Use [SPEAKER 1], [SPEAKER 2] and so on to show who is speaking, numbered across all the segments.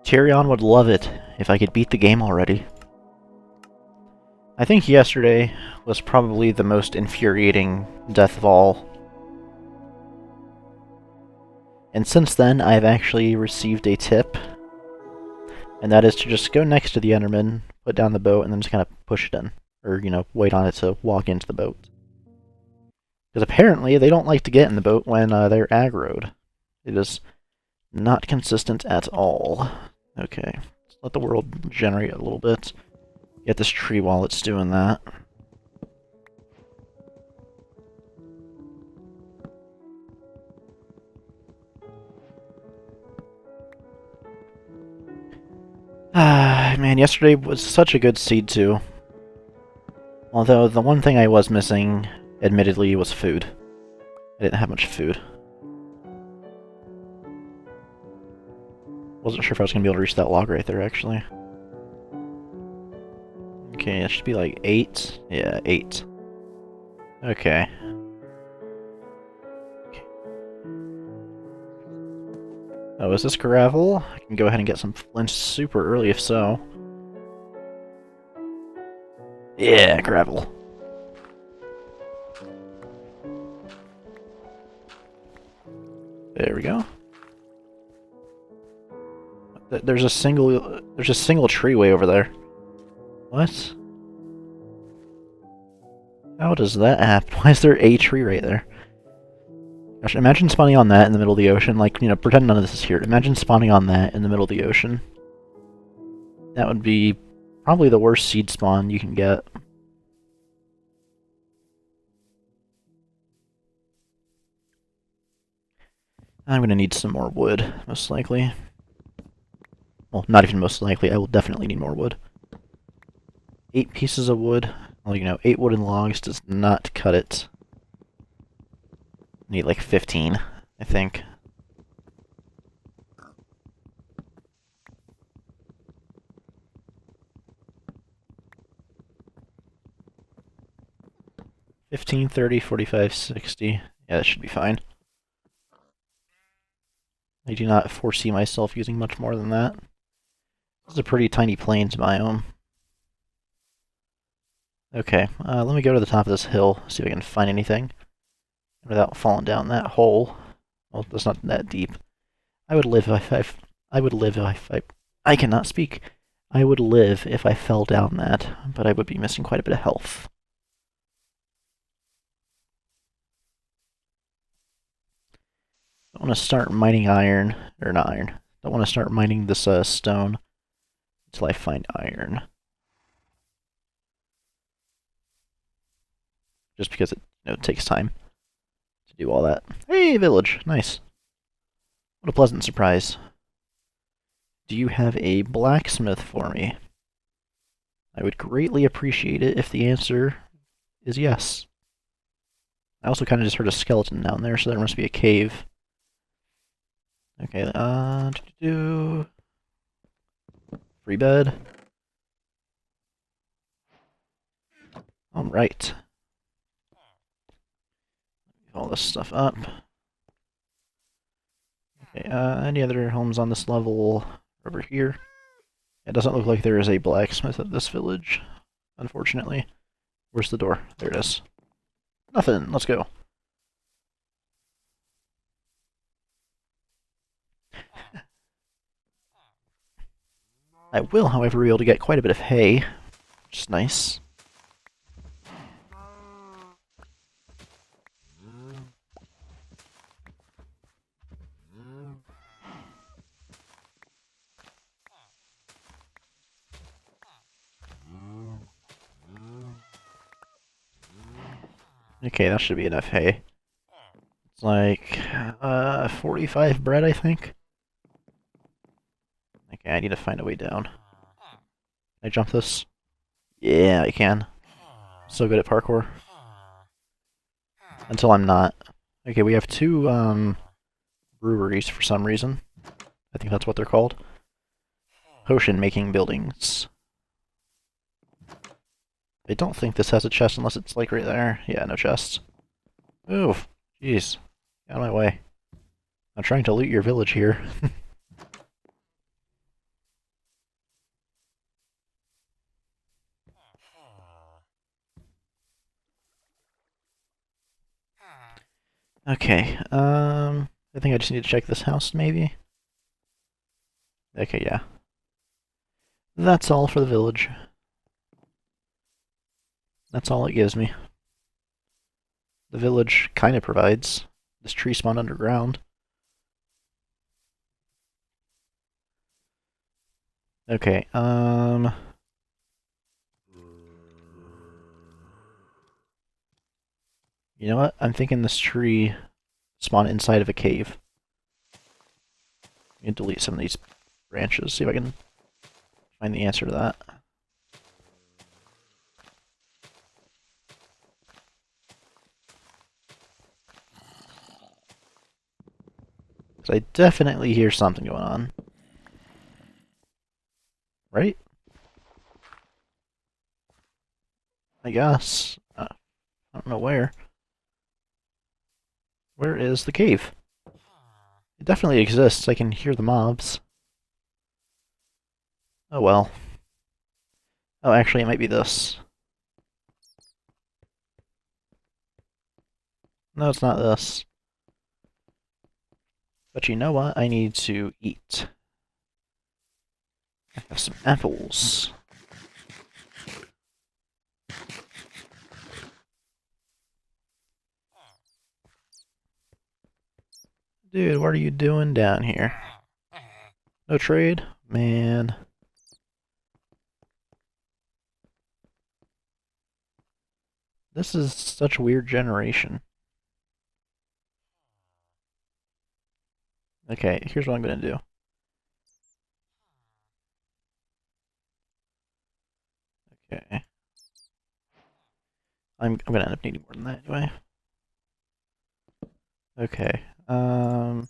[SPEAKER 1] Tyrion would love it if I could beat the game already. I think yesterday was probably the most infuriating death of all. And since then, I've actually received a tip, and that is to just go next to the Enderman, put down the boat, and then just kind of push it in. Or, you know, wait on it to walk into the boat. Because apparently, they don't like to get in the boat when they're aggroed. It is not consistent at all. Okay, let's let the world generate a little bit. Get this tree while it's doing that. Ah, man, yesterday was such a good seed too. Although the one thing I was missing, admittedly, was food. I didn't have much food. Wasn't sure if I was gonna be able to reach that log right there, actually. Okay, it should be like 8. Yeah, 8. Okay. Oh, is this gravel? I can go ahead and get some flint super early if so. Yeah, gravel. There we go. There's a single tree way over there. What? How does that happen? Why is there a tree right there? Gosh, imagine spawning on that in the middle of the ocean. Like, you know, pretend none of this is here. Imagine spawning on that in the middle of the ocean. That would be probably the worst seed spawn you can get. I'm gonna need some more wood, most likely. Well, not even most likely, I will definitely need more wood. 8 pieces of wood. Well, you know, 8 wooden logs does not cut it. Need like 15, I think. $15, $30, $45, $60. Yeah, that should be fine. I do not foresee myself using much more than that. This is a pretty tiny plains biome. Okay, let me go to the top of this hill, see if I can find anything without falling down that hole. Well, that's not that deep. I would live if I cannot speak. I would live if I fell down that, but I would be missing quite a bit of health. I want to start mining iron, or not iron. I want to start mining this stone until I find iron. Just because it, you know, takes time to do all that. Hey, village, nice. What a pleasant surprise. Do you have a blacksmith for me? I would greatly appreciate it if the answer is yes. I also kind of just heard a skeleton down there, so there must be a cave. Okay, free bed. Alright. All this stuff up. Okay, any other homes on this level over here? It doesn't look like there is a blacksmith at this village, unfortunately. Where's the door? There it is. Nothing. Let's go. I will, however, be able to get quite a bit of hay, which is nice. Okay, that should be enough hay. It's like 45 bread, I think. Okay, I need to find a way down. Can I jump this? Yeah, I can. So good at parkour. Until I'm not. Okay, we have 2 breweries for some reason. I think that's what they're called. Potion making buildings. I don't think this has a chest unless it's like right there. Yeah, no chest. Move. Jeez. Get out of my way. I'm trying to loot your village here. Okay, I think I just need to check this house, maybe? Okay, yeah. That's all for the village. That's all it gives me. The village kind of provides. This tree spawned underground. Okay, you know what? I'm thinking this tree spawned inside of a cave. I'm gonna delete some of these branches, see if I can find the answer to that. Because I definitely hear something going on. Right? I guess. I don't know where. Where is the cave? It definitely exists. I can hear the mobs. Oh well. Oh, actually, it might be this. No, it's not this. But you know what? I need to eat. I have some apples. Dude, what are you doing down here? No trade? Man. This is such a weird generation. Okay, here's what I'm gonna do. Okay. I'm gonna end up needing more than that anyway. Okay. I'll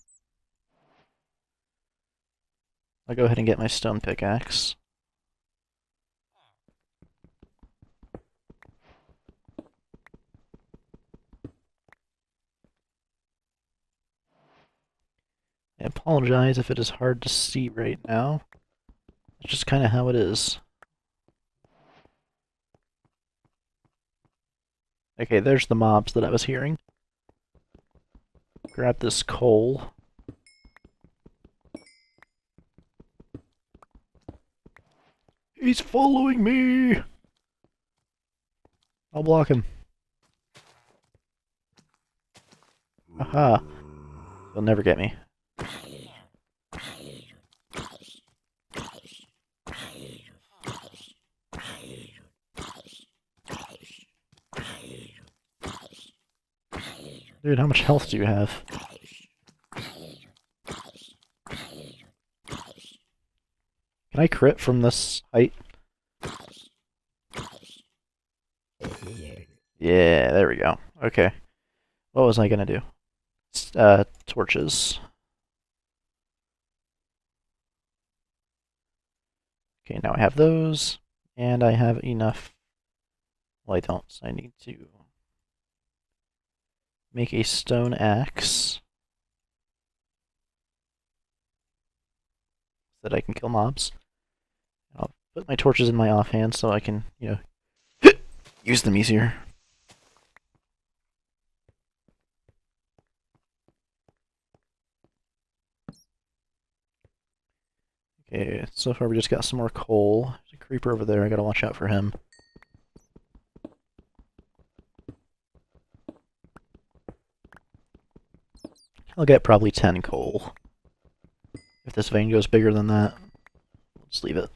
[SPEAKER 1] go ahead and get my stone pickaxe. I apologize if it is hard to see right now. It's just kind of how it is. Okay, there's the mobs that I was hearing. Grab this coal. He's following me! I'll block him. Aha. He'll never get me. Dude, how much health do you have? Can I crit from this height? Yeah, there we go. Okay. What was I gonna do? Torches. Okay, now I have those, and I have enough. Well, I don't, so I need to make a stone axe so that I can kill mobs. I'll put my torches in my offhand so I can, use them easier. Okay, so far we just got some more coal. There's a creeper over there, I gotta watch out for him. I'll get probably 10 coal. If this vein goes bigger than that, let's leave it.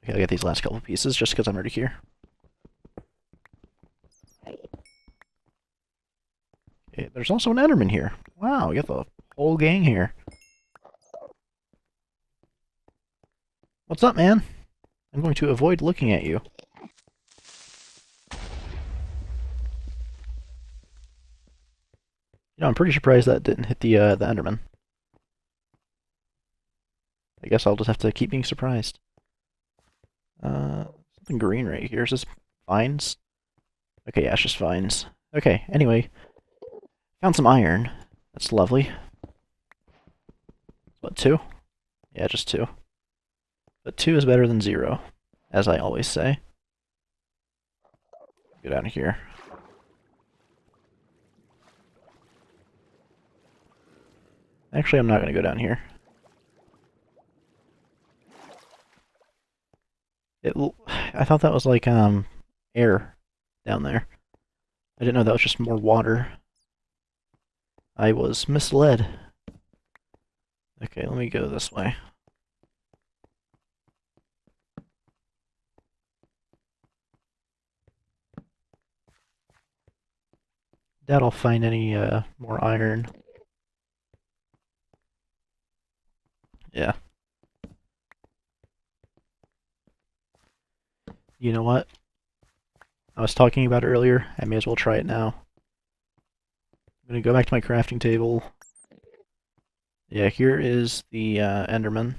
[SPEAKER 1] Okay, I'll get these last couple pieces just because I'm already here. Okay, there's also an Enderman here. Wow, we got the whole gang here. What's up, man? I'm going to avoid looking at you. I'm pretty surprised that didn't hit the Enderman. I guess I'll just have to keep being surprised. Something green right here. Is this vines? Okay, yeah, it's just vines. Okay, anyway. Found some iron. That's lovely. What, 2? Yeah, just 2. But 2 is better than 0, as I always say. Go down here. Actually, I'm not going to go down here. I thought that was like air down there. I didn't know that was just more water. I was misled. Okay, let me go this way. Doubt I'll find any more iron. Yeah. You know what? I was talking about it earlier. I may as well try it now. I'm gonna go back to my crafting table. Yeah, here is the Enderman.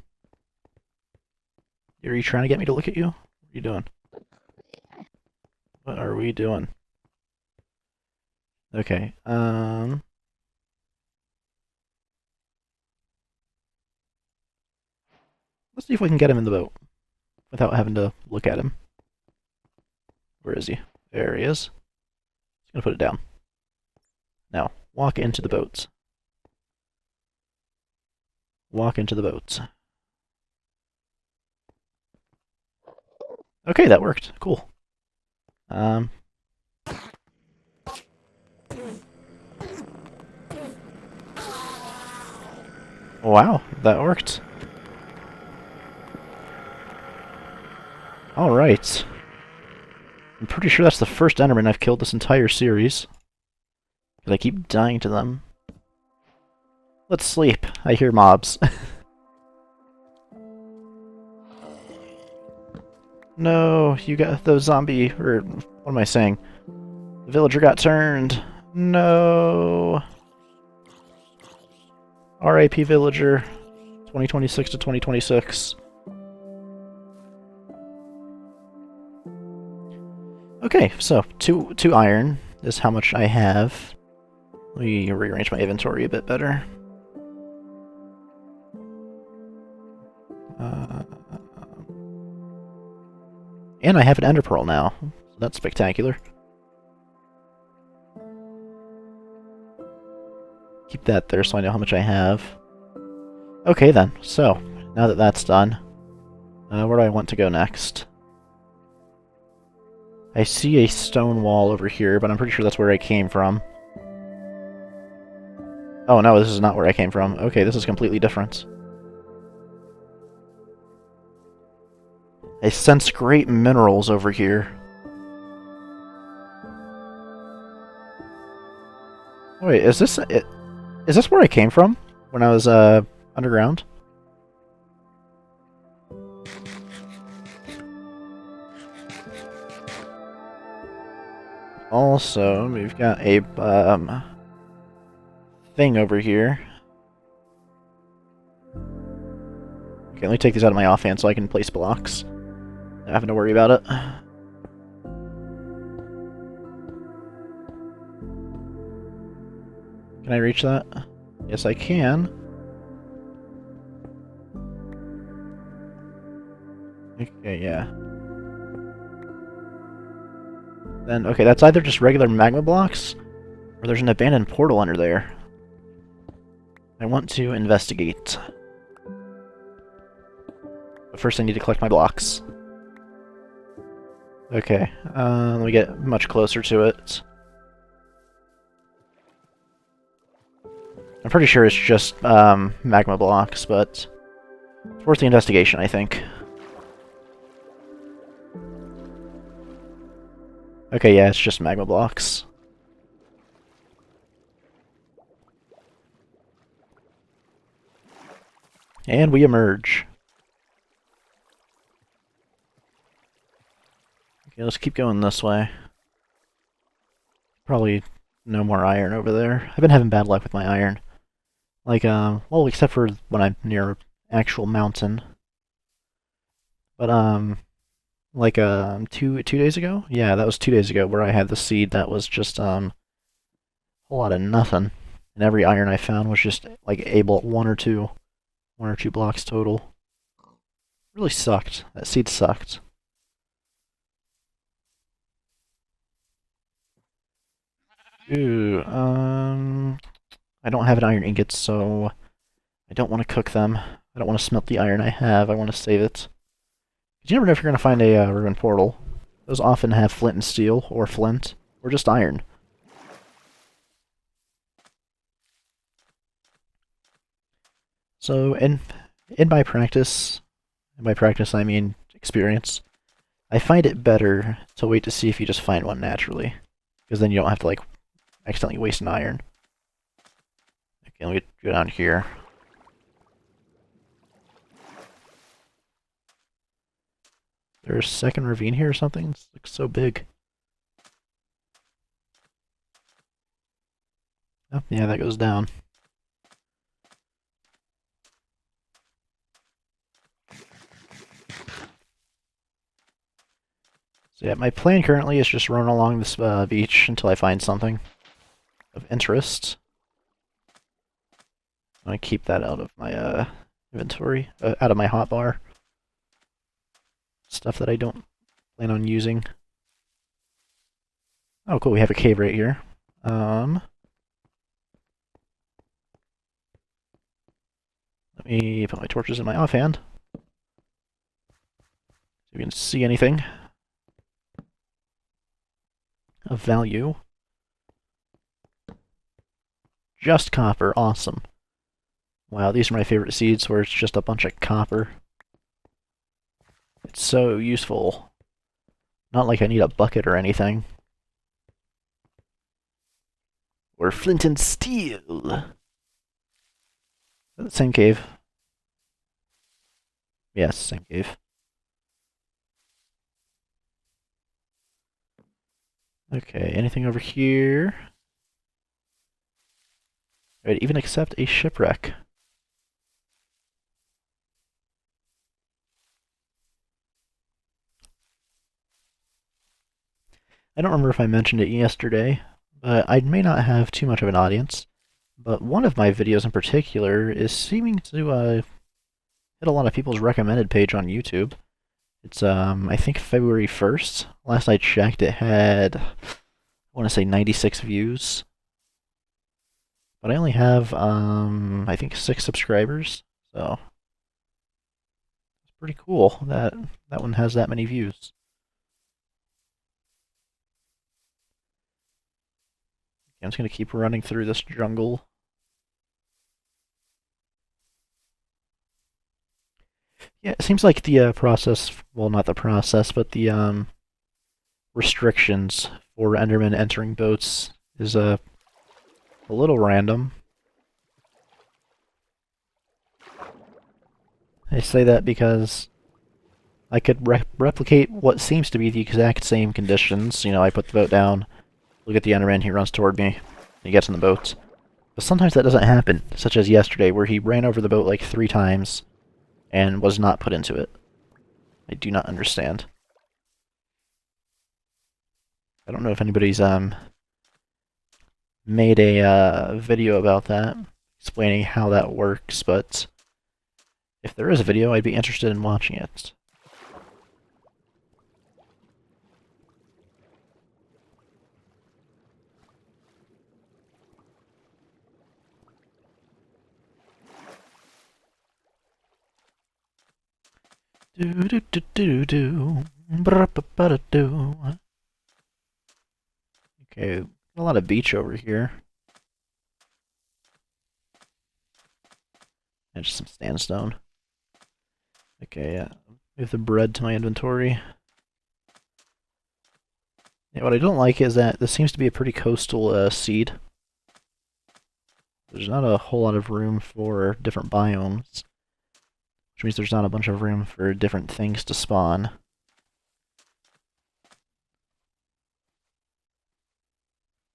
[SPEAKER 1] Are you trying to get me to look at you? What are you doing? What are we doing? Okay, let's see if we can get him in the boat without having to look at him. Where is he? There he is. Just gonna put it down. Now, walk into the boats. Walk into the boats. Okay, that worked. Cool. Wow, that worked. Alright. I'm pretty sure that's the first Enderman I've killed this entire series. Because I keep dying to them. Let's sleep. I hear mobs. No, you got those zombie... or what am I saying? The villager got turned. No. R.I.P. villager. 2026 to 2026. Okay, so two iron is how much I have. Let me rearrange my inventory a bit better. And I have an ender pearl now. So that's spectacular. Keep that there so I know how much I have. Okay then, so now that that's done, where do I want to go next? I see a stone wall over here, but I'm pretty sure that's where I came from. Oh no, this is not where I came from. Okay, this is completely different. I sense great minerals over here. Wait, is this it? Is this where I came from when I was underground? Also, we've got a thing over here. Okay, let me take these out of my offhand so I can place blocks. Not having to worry about it. Can I reach that? Yes, I can. Okay, yeah. Then, okay, that's either just regular magma blocks, or there's an abandoned portal under there. I want to investigate. But first I need to collect my blocks. Okay, let me get much closer to it. I'm pretty sure it's just magma blocks, but it's worth the investigation, I think. Okay, yeah, it's just magma blocks. And we emerge. Okay, let's keep going this way. Probably no more iron over there. I've been having bad luck with my iron. Like, well, except for when I'm near an actual mountain. But, like, 2 days ago? Yeah, that was 2 days ago where I had the seed that was just, a whole lot of nothing. And every iron I found was just, like, able at one or two blocks total. Really sucked. That seed sucked. Ooh, I don't have an iron ingot, so I don't want to cook them. I don't want to smelt the iron I have. I want to save it. You never know if you're going to find a ruined portal. Those often have flint and steel, or flint, or just iron. So, in my practice, I mean experience, I find it better to wait to see if you just find one naturally, because then you don't have to like accidentally waste an iron. Okay, let me go down here. There's a second ravine here or something? This looks so big. Oh, yeah, that goes down. So yeah, my plan currently is just run along this beach until I find something of interest. I'm gonna keep that out of my inventory, out of my hotbar. Stuff that I don't plan on using. Oh, cool, we have a cave right here. Let me put my torches in my offhand. See if we can see anything of value. Just copper, awesome. Wow, these are my favorite seeds where it's just a bunch of copper. It's so useful. Not like I need a bucket or anything. Or flint and steel. Is that the same cave? Yes, same cave. Okay, anything over here? I'd even accept a shipwreck. I don't remember if I mentioned it yesterday, but I may not have too much of an audience. But one of my videos in particular is seeming to hit a lot of people's recommended page on YouTube. It's I think February 1st. Last I checked, it had, I want to say 96 views. But I only have I think 6 subscribers, so it's pretty cool that that one has that many views. Okay, I'm just gonna keep running through this jungle. Yeah, it seems like the process, well, not the process, but the restrictions for Endermen entering boats is a little random. I say that because I could replicate what seems to be the exact same conditions. You know, I put the boat down, look at the Enderman, he runs toward me, he gets in the boat. But sometimes that doesn't happen, such as yesterday, where he ran over the boat like 3 times and was not put into it. I do not understand. I don't know if anybody's made a video about that, explaining how that works, but if there is a video, I'd be interested in watching it. Do do do do do. Do. Okay, a lot of beach over here. And just some sandstone. Okay, yeah. Move the bread to my inventory. Yeah, what I don't like is that this seems to be a pretty coastal seed. There's not a whole lot of room for different biomes, which means there's not a bunch of room for different things to spawn.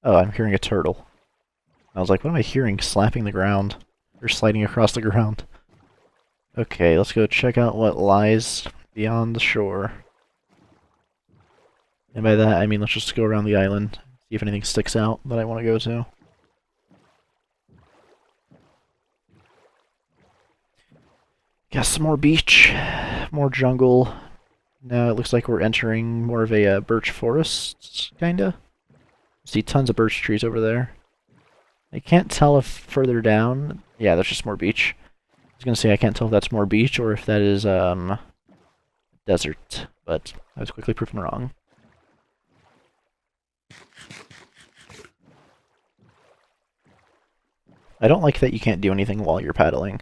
[SPEAKER 1] Oh, I'm hearing a turtle. I was like, what am I hearing slapping the ground? Or sliding across the ground? Okay, let's go check out what lies beyond the shore. And by that, I mean let's just go around the island, see if anything sticks out that I want to go to. Got some more beach, more jungle. Now it looks like we're entering more of a birch forest, kinda. See tons of birch trees over there. I can't tell if further down... Yeah, that's just more beach. I was gonna say I can't tell if that's more beach or if that is, desert, but I was quickly proven wrong. I don't like that you can't do anything while you're paddling.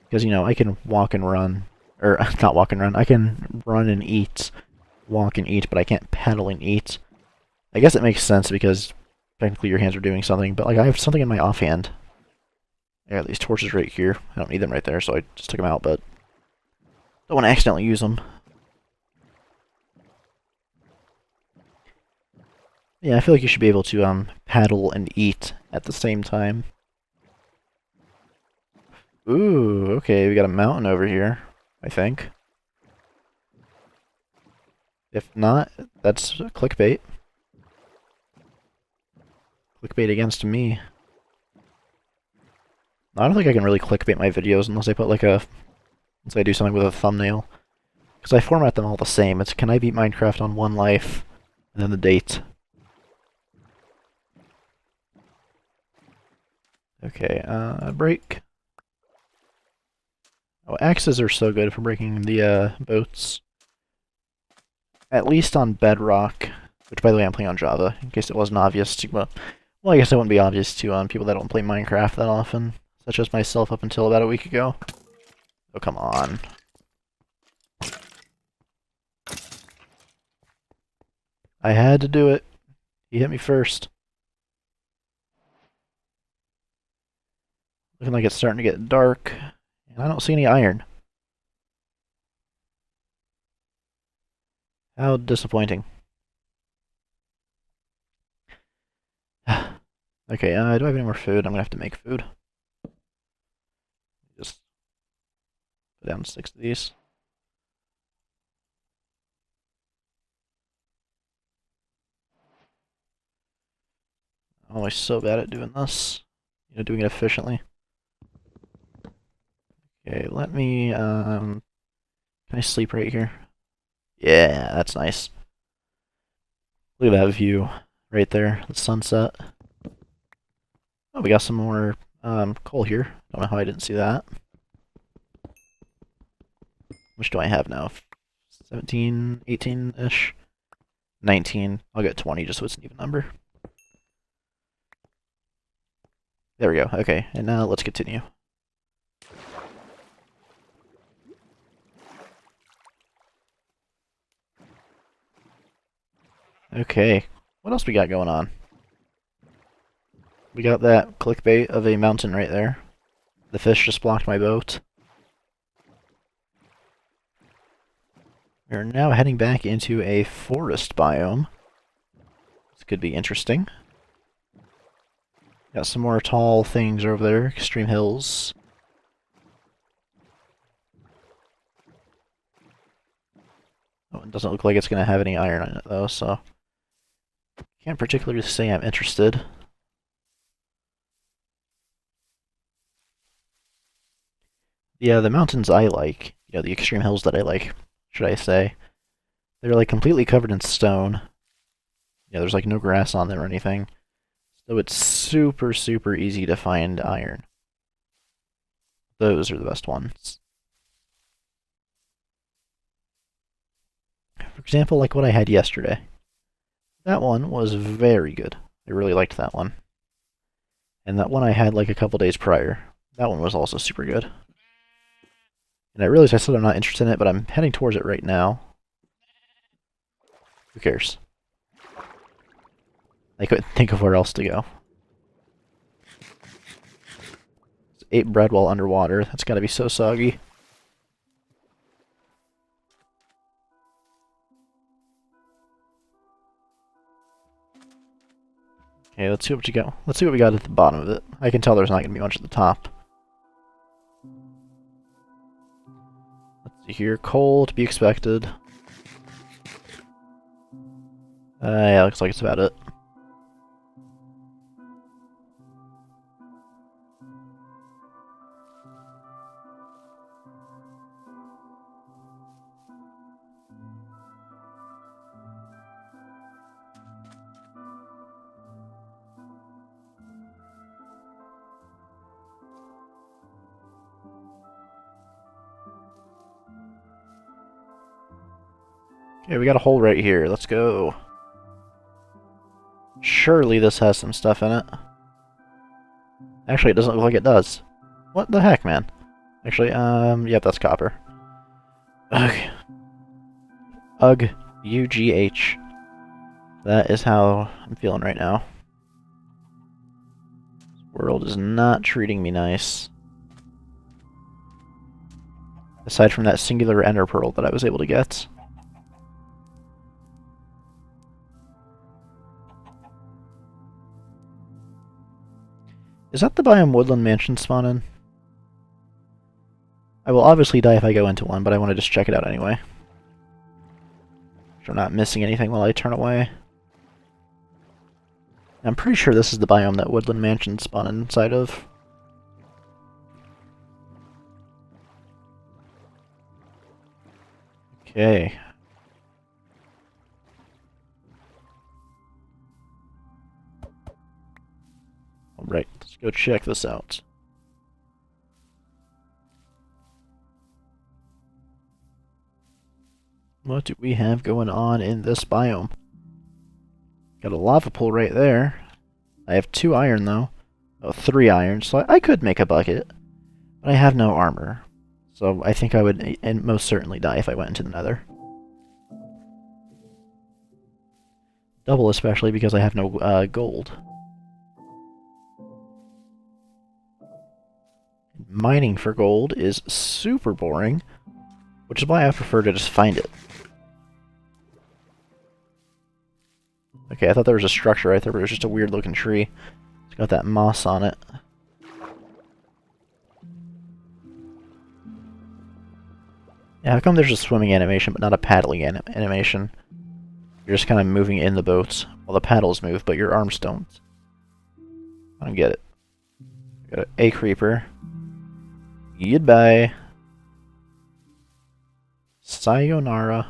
[SPEAKER 1] Because, you know, I can walk and run. Or, not walk and run. I can run and eat, walk and eat, but I can't paddle and eat. I guess it makes sense because technically your hands are doing something, but like I have something in my offhand. I got these torches right here. I don't need them right there, so I just took them out, but don't want to accidentally use them. Yeah, I feel like you should be able to paddle and eat at the same time. Ooh, okay, we got a mountain over here, I think. If not, that's clickbait. Clickbait against me. I don't think I can really clickbait my videos unless I put like unless I do something with a thumbnail. Because I format them all the same. It's can I beat Minecraft on 1 life, and then the date. Okay, break. Oh, axes are so good for breaking the boats. At least on Bedrock, which by the way I'm playing on Java, in case it wasn't obvious to, well, I guess it wouldn't be obvious to people that don't play Minecraft that often, such as myself up until about a week ago. Oh, come on. I had to do it. He hit me first. Looking like it's starting to get dark, and I don't see any iron. How disappointing. Okay, do I have any more food? I'm gonna have to make food. Just put down 6 of these. I'm always so bad at doing this. You know, doing it efficiently. Okay, let me, can I sleep right here? Yeah, that's nice. Look at that view right there, the sunset. Oh, we got some more coal here. Don't know how I didn't see that. How much do I have now? 17, 18-ish? 19. I'll get 20 just so it's an even number. There we go. Okay, and now let's continue. Okay, what else we got going on? We got that clickbait of a mountain right there. The fish just blocked my boat. We're now heading back into a forest biome. This could be interesting. Got some more tall things over there, extreme hills. Oh, it doesn't look like it's going to have any iron on it though, so can't particularly say I'm interested. Yeah, the mountains I like, you know, the extreme hills that I like, should I say, they're like completely covered in stone. Yeah, there's like no grass on them or anything. So it's super, super easy to find iron. Those are the best ones. For example, like what I had yesterday. That one was very good. I really liked that one. And that one I had like a couple days prior. That one was also super good. And I realized I said I'm not interested in it, but I'm heading towards it right now. Who cares? I couldn't think of where else to go. Ate bread while underwater. That's gotta be so soggy. Okay, let's see what you got. Let's see what we got at the bottom of it. I can tell there's not gonna be much at the top. Let's see here. Coal to be expected. Yeah, looks like it's about it. Okay, we got a hole right here. Let's go. Surely this has some stuff in it. Actually, it doesn't look like it does. What the heck, man? Actually, yep, that's copper. Okay. Ugh. UGH. That is how I'm feeling right now. This world is not treating me nice. Aside from that singular ender pearl that I was able to get. Is that the biome Woodland Mansion spawn in? I will obviously die if I go into one, but I want to just check it out anyway. So I'm not missing anything while I turn away. I'm pretty sure this is the biome that Woodland Mansion spawned inside of. Okay. Alright, let's go check this out. What do we have going on in this biome? Got a lava pool right there. I have 2 iron, though. Oh, 3 iron, so I could make a bucket. But I have no armor. So I think I would most certainly die if I went into the nether. Double especially because I have no gold. Mining for gold is super boring, which is why I prefer to just find it. Okay, I thought there was a structure right there, but it was just a weird looking tree. It's got that moss on it. Yeah, how come there's a swimming animation but not a paddling animation? You're just kind of moving in the boats while the paddles move, but your arms don't. I don't get it. Got a creeper. Goodbye. Sayonara.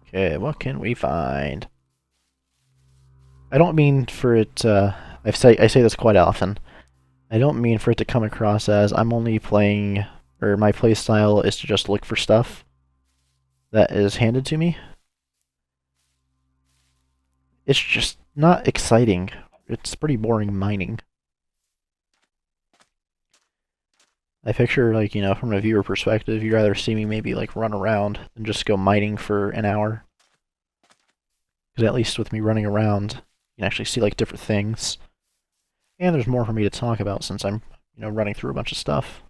[SPEAKER 1] Okay, what can we find? I don't mean for it, I say this quite often. I don't mean for it to come across as I'm only playing, or my playstyle is to just look for stuff that is handed to me. It's just not exciting. It's pretty boring mining. I picture, like, you know, from a viewer perspective, you'd rather see me maybe, like, run around than just go mining for an hour. Because at least with me running around, you can actually see, like, different things. And there's more for me to talk about since I'm, you know, running through a bunch of stuff.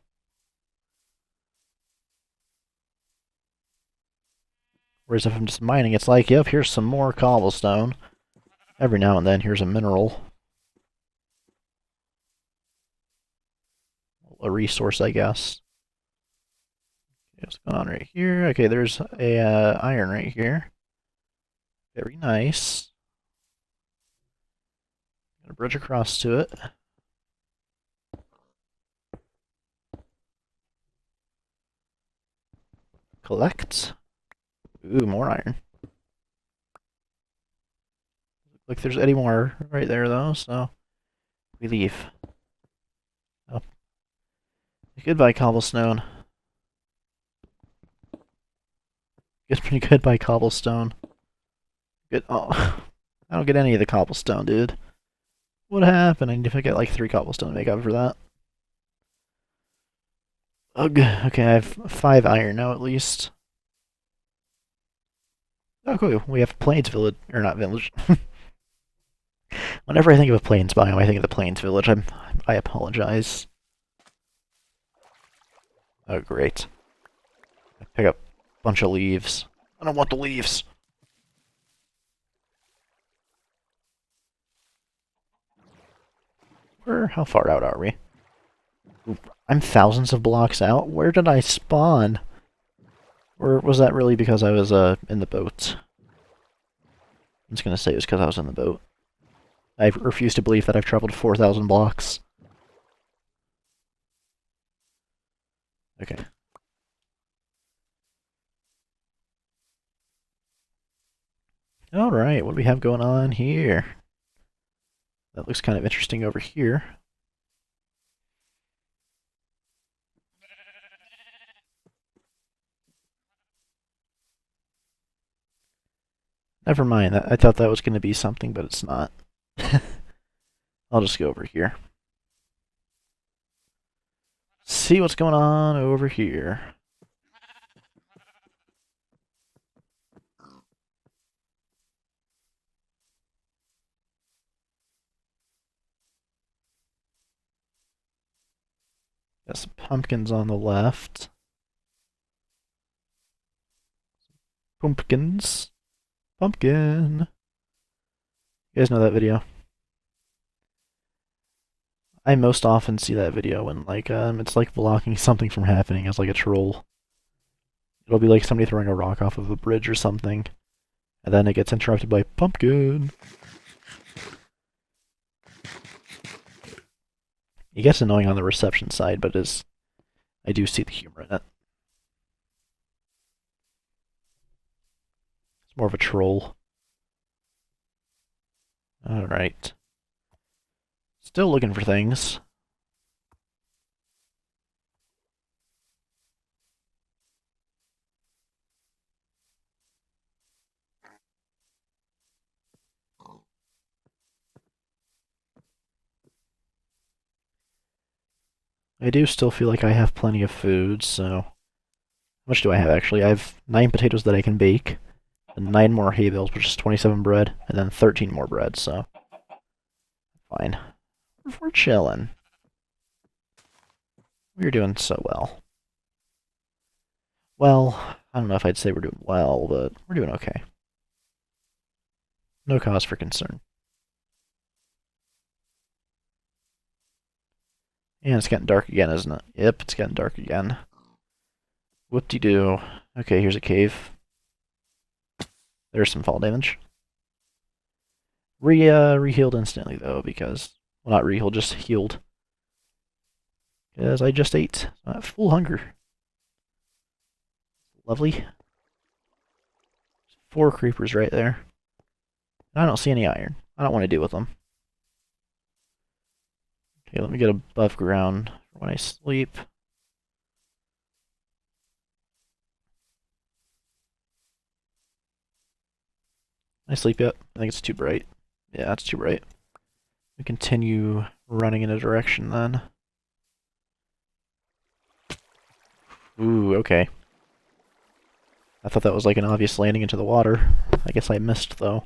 [SPEAKER 1] Whereas if I'm just mining, it's like, yep, here's some more cobblestone. Every now and then, here's a mineral. A resource, I guess. Okay, what's going on right here? Okay, there's a iron right here. Very nice. Got a bridge across to it. Collect. Ooh, more iron. Look like there's any more right there, though, so we leave. Oh. Goodbye, cobblestone. Goodbye, cobblestone. Good. Oh, I don't get any of the cobblestone, dude. What happened? I need to get like 3 cobblestone to make up for that. Ugh. Okay, I have 5 iron now at least. Oh, cool. We have Plains Village, or not village. Whenever I think of a Plains biome, I think of the Plains Village. I apologize. Oh, great. I pick up a bunch of leaves. I don't want the leaves. How far out are we? Ooh, I'm thousands of blocks out? Where did I spawn? Or was that really because I was in the boat? I'm just gonna say it was because I was in the boat. I refuse to believe that I've traveled 4,000 blocks. Okay. Alright, what do we have going on here? That looks kind of interesting over here. Never mind. I thought that was going to be something, but it's not. I'll just go over here. See what's going on over here. Got some pumpkins on the left. Pumpkins. Pumpkin. You guys know that video? I most often see that video when like it's like blocking something from happening as like a troll. It'll be like somebody throwing a rock off of a bridge or something, and then it gets interrupted by pumpkin. It gets annoying on the reception side, but I do see the humor in it. It's more of a troll. Alright. Still looking for things. I do still feel like I have plenty of food, so... How much do I have, actually? I have 9 potatoes that I can bake, and 9 more hay bales, which is 27 bread, and then 13 more bread, so... Fine. We're chilling. We're doing so well. Well, I don't know if I'd say we're doing well, but we're doing okay. No cause for concern. And it's getting dark again, isn't it? Yep, it's getting dark again. Whoop-de-doo. Okay, here's a cave. There's some fall damage. Re-healed instantly, though, because... Well, not re-healed, just healed. Because I just ate. I'm at full hunger. Lovely. 4 creepers right there. And I don't see any iron. I don't want to deal with them. Okay, let me get above ground for when I sleep. Can I sleep yet? I think it's too bright. Yeah, it's too bright. We continue running in a direction then. Ooh, okay. I thought that was like an obvious landing into the water. I guess I missed, though.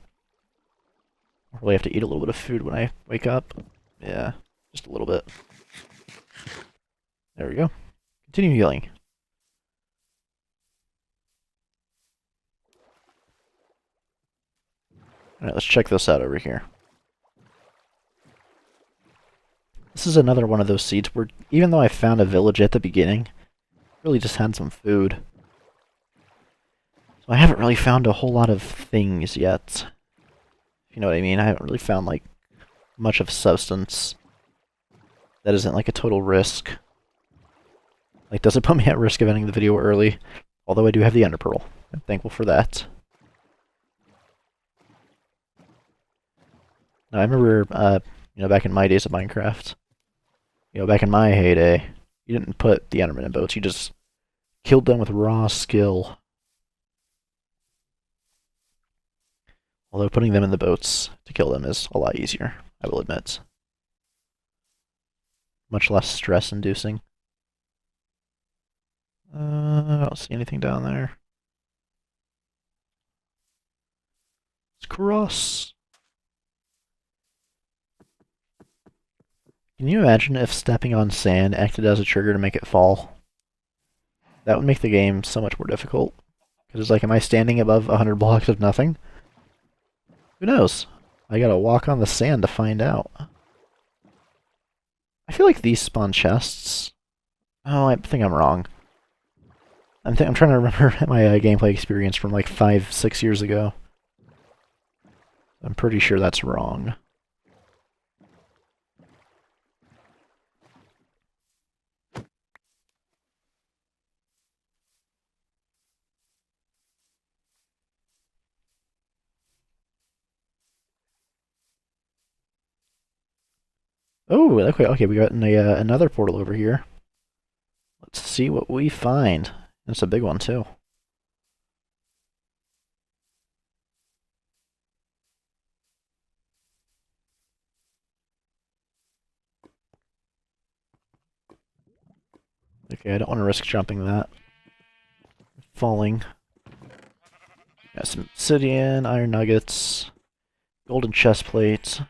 [SPEAKER 1] I'll probably have to eat a little bit of food when I wake up. Yeah, just a little bit. There we go. Continue healing. Alright, let's check this out over here. This is another one of those seeds where, even though I found a village at the beginning, really just had some food. So I haven't really found a whole lot of things yet. If you know what I mean. I haven't really found, like, much of substance that isn't, like, a total risk. Like, doesn't put me at risk of ending the video early. Although I do have the Ender Pearl. I'm thankful for that. Now, I remember, back in my days of Minecraft, back in my heyday, you didn't put the Endermen in boats, you just killed them with raw skill. Although putting them in the boats to kill them is a lot easier, I will admit. Much less stress-inducing. I don't see anything down there. Let's cross. Can you imagine if stepping on sand acted as a trigger to make it fall? That would make the game so much more difficult. Because it's like, am I standing above 100 blocks of nothing? Who knows? I gotta walk on the sand to find out. I feel like these spawn chests. Oh, I think I'm wrong. I'm trying to remember my gameplay experience from like 5-6 years ago. I'm pretty sure that's wrong. Oh, okay, we got another portal over here. Let's see what we find. It's a big one, too. Okay, I don't want to risk jumping that. Falling. Got some obsidian, iron nuggets, golden chest plate,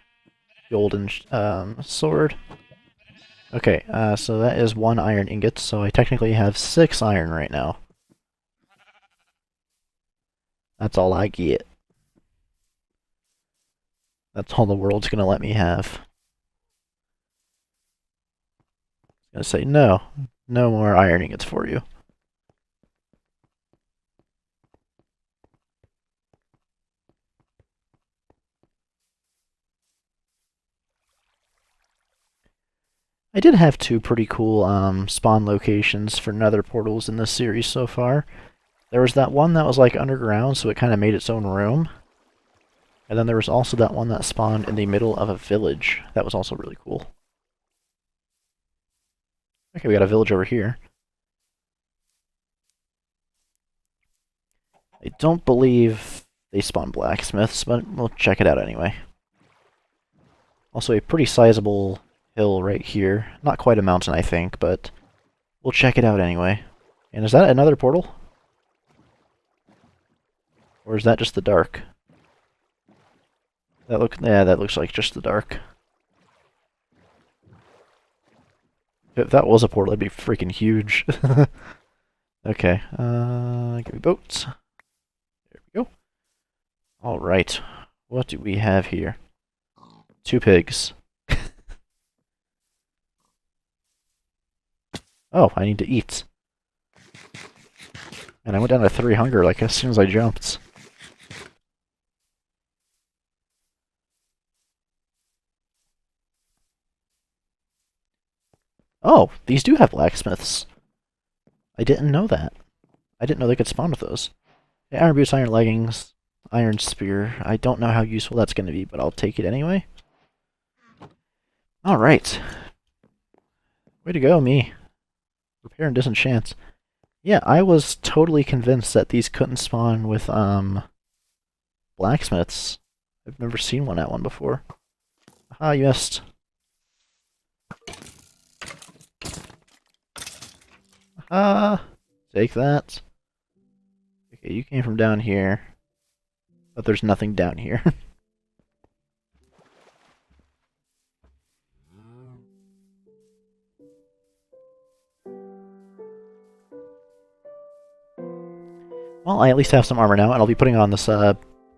[SPEAKER 1] golden sword. Okay, so that is 1 iron ingot, so I technically have 6 iron right now. That's all I get. That's all the world's gonna let me have. Gonna say no. No more iron ingots for you. I did have 2 pretty cool spawn locations for nether portals in this series so far. There was that one that was like underground, so it kind of made its own room. And then there was also that one that spawned in the middle of a village. That was also really cool. Okay, we got a village over here. I don't believe they spawn blacksmiths, but we'll check it out anyway. Also a pretty sizable hill right here. Not quite a mountain, I think, but we'll check it out anyway. And is that another portal? Or is that just the dark? Yeah, that looks like just the dark. If that was a portal, it'd be freaking huge. Okay, give me boats. There we go. Alright, what do we have here? 2 pigs. Oh, I need to eat. And I went down to 3 hunger like as soon as I jumped. Oh, these do have blacksmiths. I didn't know that. I didn't know they could spawn with those. Okay, iron boots, iron leggings, iron spear. I don't know how useful that's going to be, but I'll take it anyway. Alright. Way to go, me. Repair and disenchant. Yeah, I was totally convinced that these couldn't spawn with, blacksmiths. I've never seen one at one before. Ah, you missed. Ah, take that. Okay, you came from down here. But there's nothing down here. Well, I at least have some armor now, and I'll be putting on this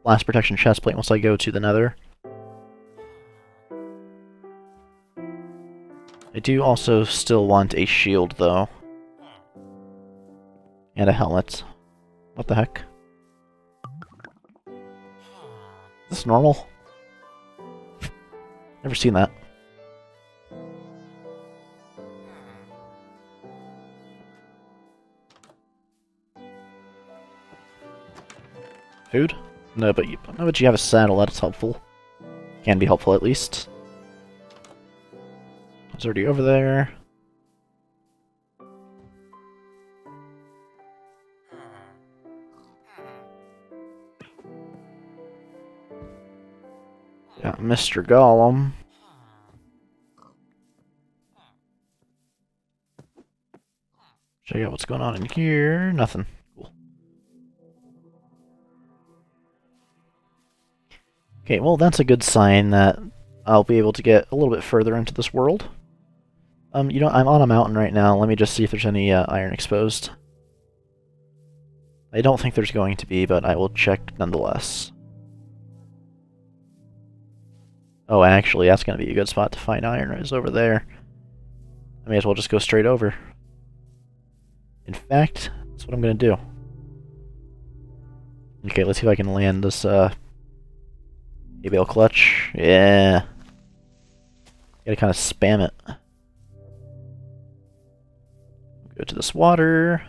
[SPEAKER 1] blast protection chest plate once I go to the nether. I do also still want a shield, though. And a helmet. What the heck? Is this normal? Never seen that. Food? No, but you have a saddle. That's helpful. Can be helpful at least. It's already over there. Got Mr. Golem. Check out what's going on in here. Nothing. Cool. Okay, well that's a good sign that I'll be able to get a little bit further into this world. You know, I'm on a mountain right now. Let me just see if there's any iron exposed. I don't think there's going to be, but I will check nonetheless. Oh, actually, that's going to be a good spot to find iron, is over there. I may as well just go straight over. In fact, that's what I'm going to do. Okay, let's see if I can land this, maybe I'll clutch. Yeah. Gotta kind of spam it. Go to this water.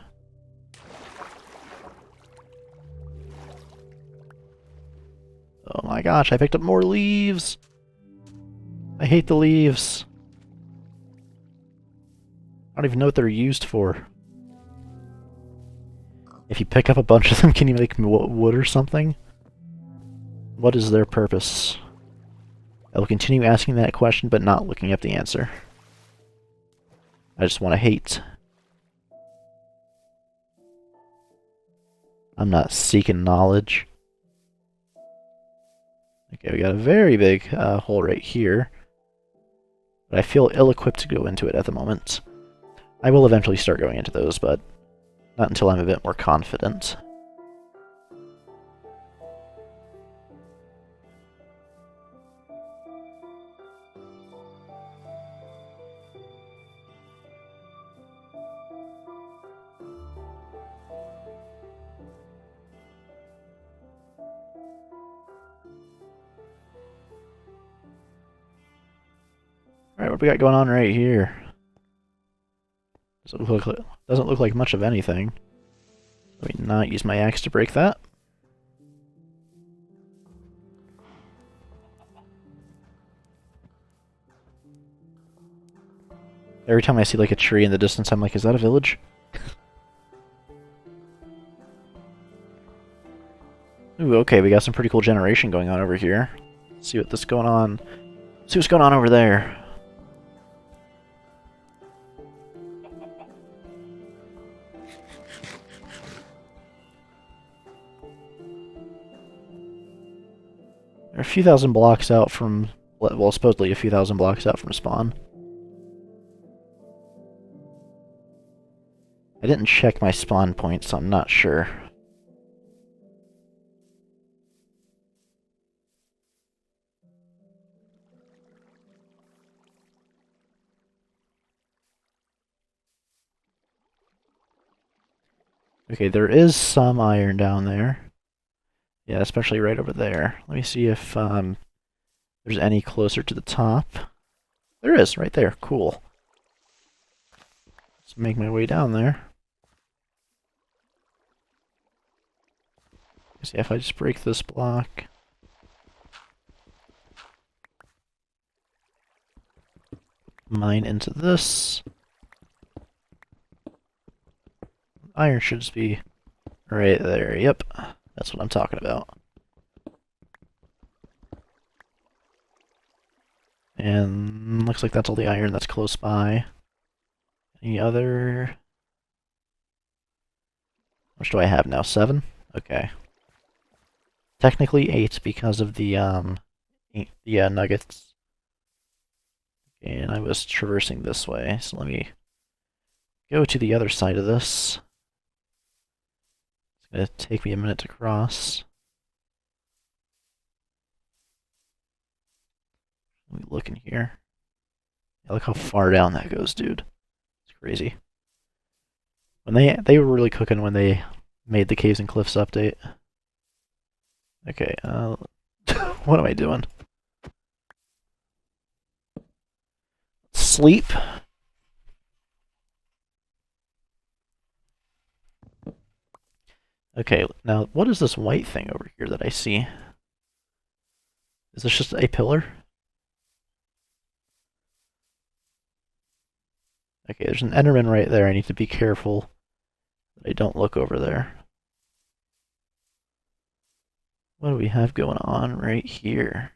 [SPEAKER 1] Oh my gosh, I picked up more leaves! I hate the leaves. I don't even know what they're used for. If you pick up a bunch of them, can you make wood or something? What is their purpose? I will continue asking that question, but not looking up the answer. I just want to hate. I'm not seeking knowledge. Okay, we got a very big hole right here. But I feel ill-equipped to go into it at the moment. I will eventually start going into those, but not until I'm a bit more confident. Alright, what we got going on right here? Doesn't look like much of anything. Let me not use my axe to break that. Every time I see like a tree in the distance, I'm like, is that a village? Ooh, okay, we got some pretty cool generation going on over here. Let's see what's going on. See what's going on over there. They're a few thousand blocks out from, well, supposedly a few thousand blocks out from spawn. I didn't check my spawn point, so I'm not sure. Okay, there is some iron down there. Yeah, especially right over there. Let me see if there's any closer to the top. There is, right there. Cool. Let's make my way down there. See if I just break this block. Mine into this. Iron should just be right there. Yep, that's what I'm talking about. And looks like that's all the iron that's close by. Any other? How much do I have now? 7? Okay. Technically 8 because of the nuggets. And I was traversing this way, so let me go to the other side of this. It's gonna take me a minute to cross. Let me look in here. Yeah, look how far down that goes, dude. It's crazy. When they were really cooking when they made the Caves and Cliffs update. Okay, what am I doing? Sleep. Okay, now what is this white thing over here that I see? Is this just a pillar? Okay, there's an Enderman right there. I need to be careful that I don't look over there. What do we have going on right here?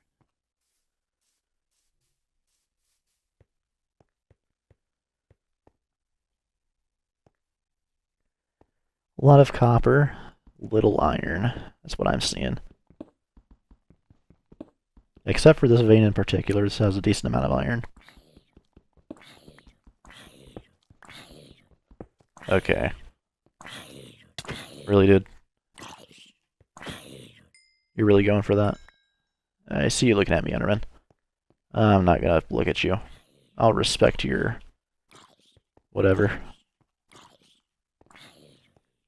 [SPEAKER 1] A lot of copper, little iron. That's what I'm seeing. Except for this vein in particular, this has a decent amount of iron. Okay. Really, dude? You're really going for that? I see you looking at me, Enderman. I'm not gonna look at you. I'll respect your... whatever.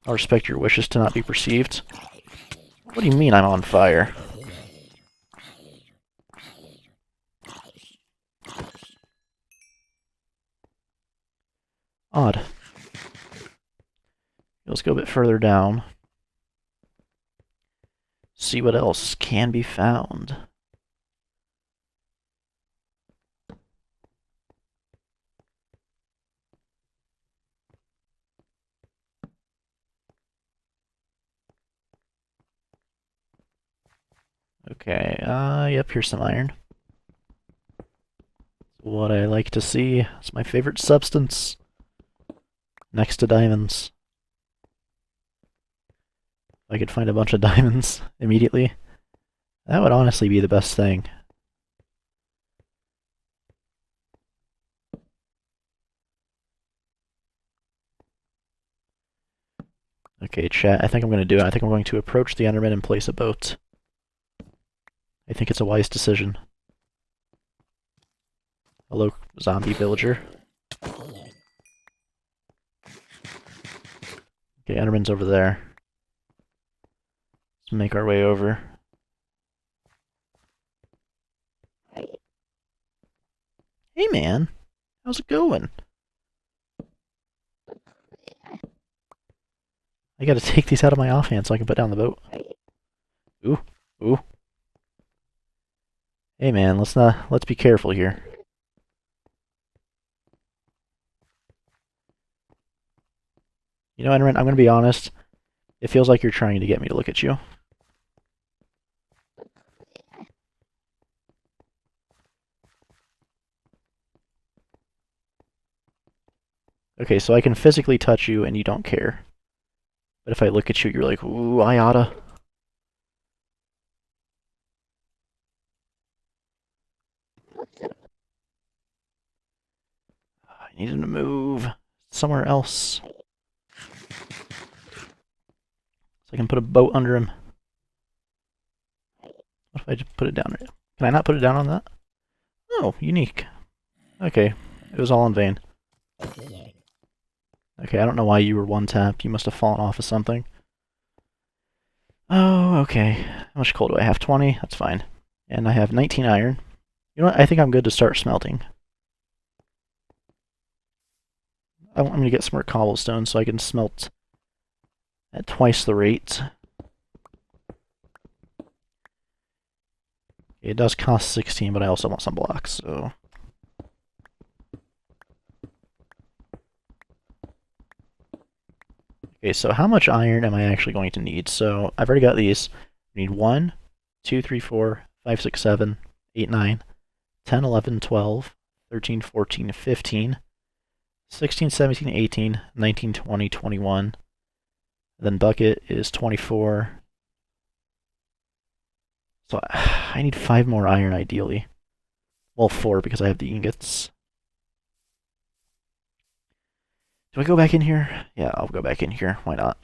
[SPEAKER 1] I'll respect your wishes to not be perceived. What do you mean I'm on fire? Odd. Let's go a bit further down. See what else can be found. Okay, yep, here's some iron. What I like to see. It's my favorite substance. Next to diamonds. If I could find a bunch of diamonds immediately, that would honestly be the best thing. Okay, chat, I think I'm going to do it. I think I'm going to approach the Enderman and place a boat. I think it's a wise decision. Hello, zombie villager. Okay, Enderman's over there. Let's make our way over. Hey man, how's it going? I gotta take these out of my offhand so I can put down the boat. Ooh, ooh. Hey man, let's be careful here. You know, Enderman, I'm gonna be honest. It feels like you're trying to get me to look at you. Okay, so I can physically touch you and you don't care. But if I look at you, you're like, ooh, I oughta. I need him to move somewhere else. So I can put a boat under him. What if I just put it down right? Can I not put it down on that? Oh, unique. Okay, it was all in vain. Okay, I don't know why you were one tap. You must have fallen off of something. Oh, okay. How much coal do I have? 20? That's fine. And I have 19 iron. You know what? I think I'm good to start smelting. I'm going to get some more cobblestone so I can smelt at twice the rate. It does cost 16, but I also want some blocks, so... Okay, so how much iron am I actually going to need? So I've already got these. I need 1, 2, 3, 4, 5, 6, 7, 8, 9, 10, 11, 12, 13, 14, 15, 16, 17, 18, 19, 20, 21. Then bucket is 24. So I need 5 more iron ideally. Well, 4 because I have the ingots. Do I go back in here? Yeah, I'll go back in here. Why not?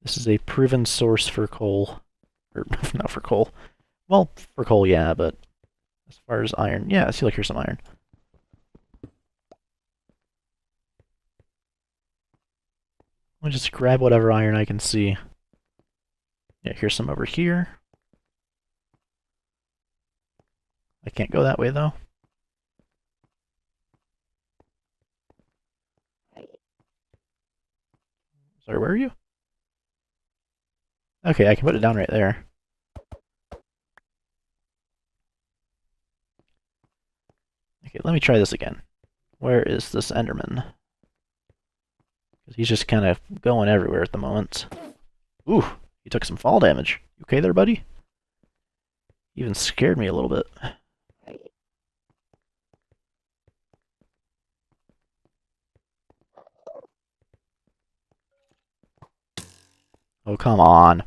[SPEAKER 1] This is a proven source for coal. Or, not for coal. Well, for coal, yeah, but as far as iron, yeah, I see like here's some iron. I'll just grab whatever iron I can see. Yeah, here's some over here. I can't go that way, though. Sorry, where are you? Okay, I can put it down right there. Okay, let me try this again. Where is this Enderman? Because he's just kind of going everywhere at the moment. Ooh, he took some fall damage. You okay there, buddy? Even scared me a little bit. Oh, come on.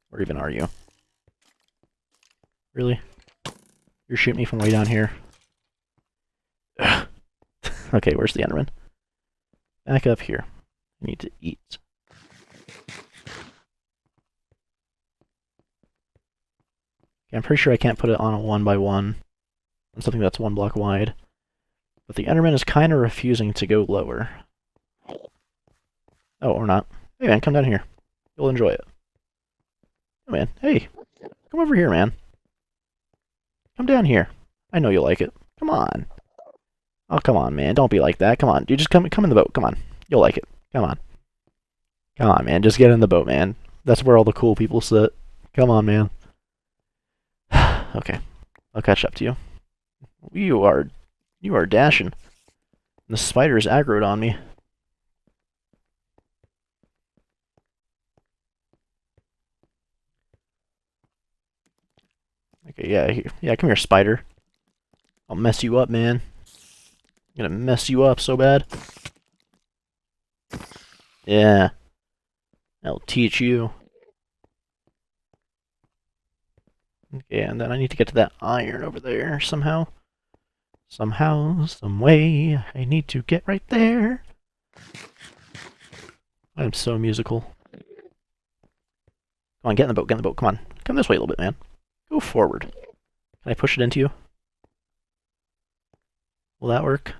[SPEAKER 1] Where even are you? Really? You're shooting me from way down here. Okay, where's the Enderman? Back up here. I need to eat. Okay, I'm pretty sure I can't put it on a 1x1 on something that's 1 block wide. But the Enderman is kind of refusing to go lower. Oh, or not. Hey man, come down here. You'll enjoy it. Oh man, hey. Come over here, man. Come down here. I know you'll like it. Come on. Oh, come on, man. Don't be like that. Come on. You just come in the boat. Come on. You'll like it. Come on. Come on, man. Just get in the boat, man. That's where all the cool people sit. Come on, man. Okay. I'll catch up to you. You are dashing. The spider is aggroed on me. Okay, yeah, come here, spider. I'll mess you up, man. I'm gonna mess you up so bad. Yeah, I'll teach you. Okay, and then I need to get to that iron over there somehow. Somehow, some way, I need to get right there. I'm so musical. Come on, get in the boat, get in the boat, come on. Come this way a little bit, man. Go forward. Can I push it into you? Will that work?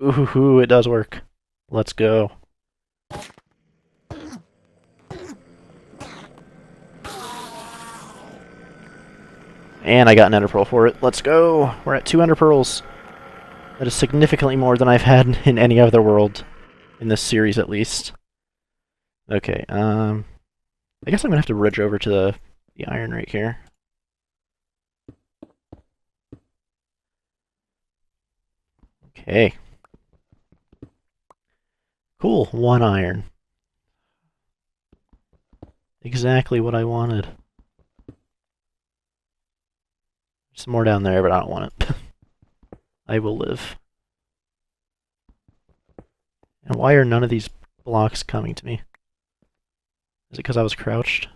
[SPEAKER 1] Ooh, it does work. Let's go. And I got an ender pearl for it. Let's go. We're at 2 ender pearls. That is significantly more than I've had in any other world. In this series, at least. Okay, I guess I'm gonna have to bridge over to the iron right here. Okay. Cool, 1 iron. Exactly what I wanted. Some more down there, but I don't want it. I will live. And why are none of these blocks coming to me? Is it because I was crouched?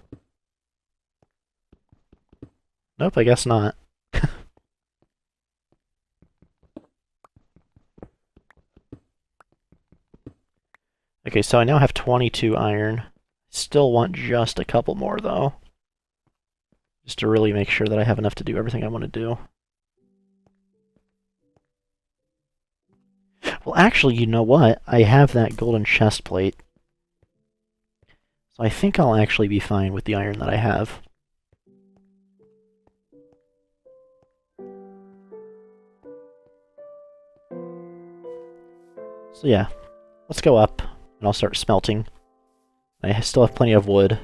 [SPEAKER 1] Nope, I guess not. Okay, so I now have 22 iron. Still want just a couple more, though. Just to really make sure that I have enough to do everything I want to do. Well, actually, you know what? I have that golden chest plate. So I think I'll actually be fine with the iron that I have. So yeah, let's go up, and I'll start smelting. I still have plenty of wood.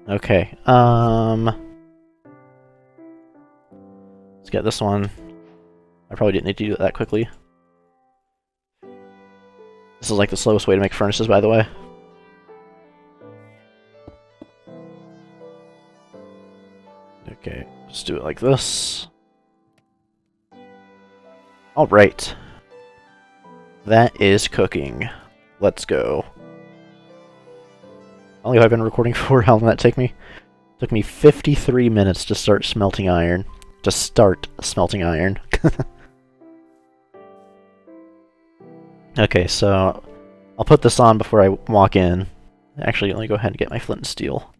[SPEAKER 1] Okay, let's get this one. I probably didn't need to do it that quickly. This is like the slowest way to make furnaces, by the way. Okay, let's do it like this. Alright. That is cooking. Let's go. How long have I been recording for? How long did that take me? It took me 53 minutes to start smelting iron. To start smelting iron. Okay, so I'll put this on before I walk in. Actually, let me go ahead and get my flint and steel.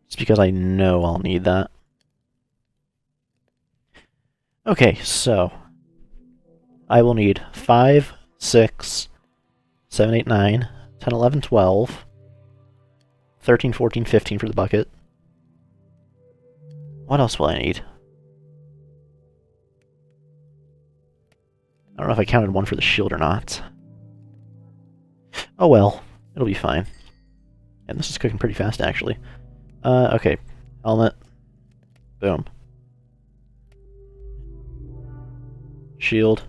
[SPEAKER 1] Just because I know I'll need that. Okay, so I will need 5, 6, 7, 8, 9, 10, 11, 12, 13, 14, 15 for the bucket. What else will I need? I don't know if I counted one for the shield or not. Oh well, it'll be fine. And this is cooking pretty fast, actually. Okay. Helmet. Boom. Shield.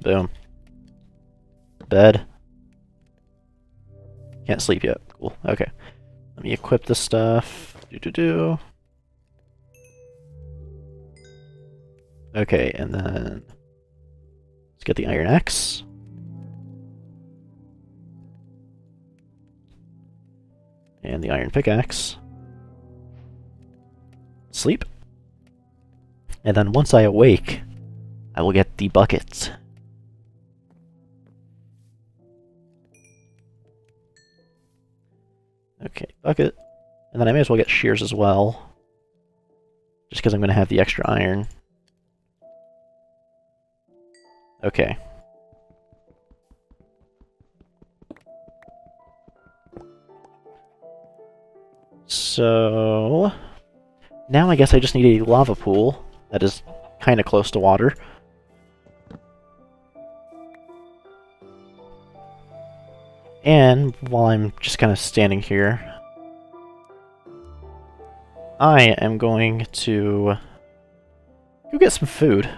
[SPEAKER 1] Boom. Bed. Can't sleep yet. Cool. Okay. Let me equip this stuff. Do-do-do. Okay, and then let's get the iron axe. And the iron pickaxe. Sleep. And then once I awake, I will get the bucket. Okay, bucket. And then I may as well get shears as well. Just because I'm going to have the extra iron. Okay. So now I guess I just need a lava pool that is kind of close to water. And while I'm just kind of standing here, I am going to go get some food.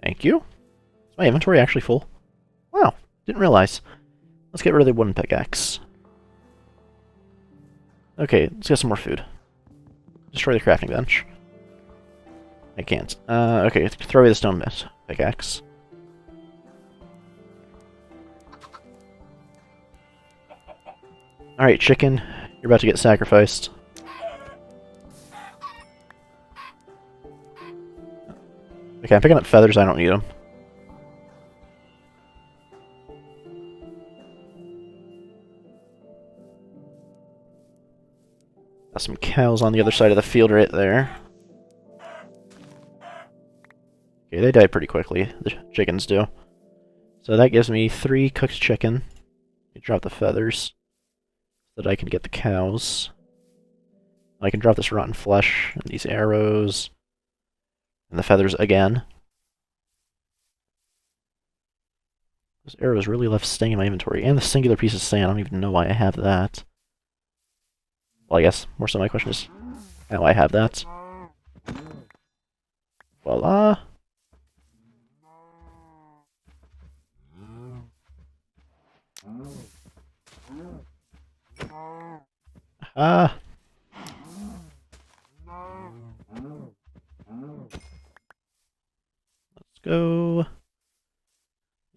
[SPEAKER 1] Thank you. Is my inventory actually full? Wow, Didn't realize. Let's get rid of the wooden pickaxe. Okay, let's get some more food. Destroy the crafting bench. I can't. Okay, throw away the stone pickaxe. Alright, chicken, you're about to get sacrificed. Okay, I'm picking up feathers, I don't need them. Got some cows on the other side of the field right there. Okay, they die pretty quickly, the chickens do. So that gives me 3 cooked chicken. I drop the feathers so that I can get the cows. I can drop this rotten flesh and these arrows. And the feathers again. Those arrows really left staying in my inventory. And the singular piece of sand, I don't even know why I have that. Well, I guess more so my question is how I have that. Voila! Ah! Let's go.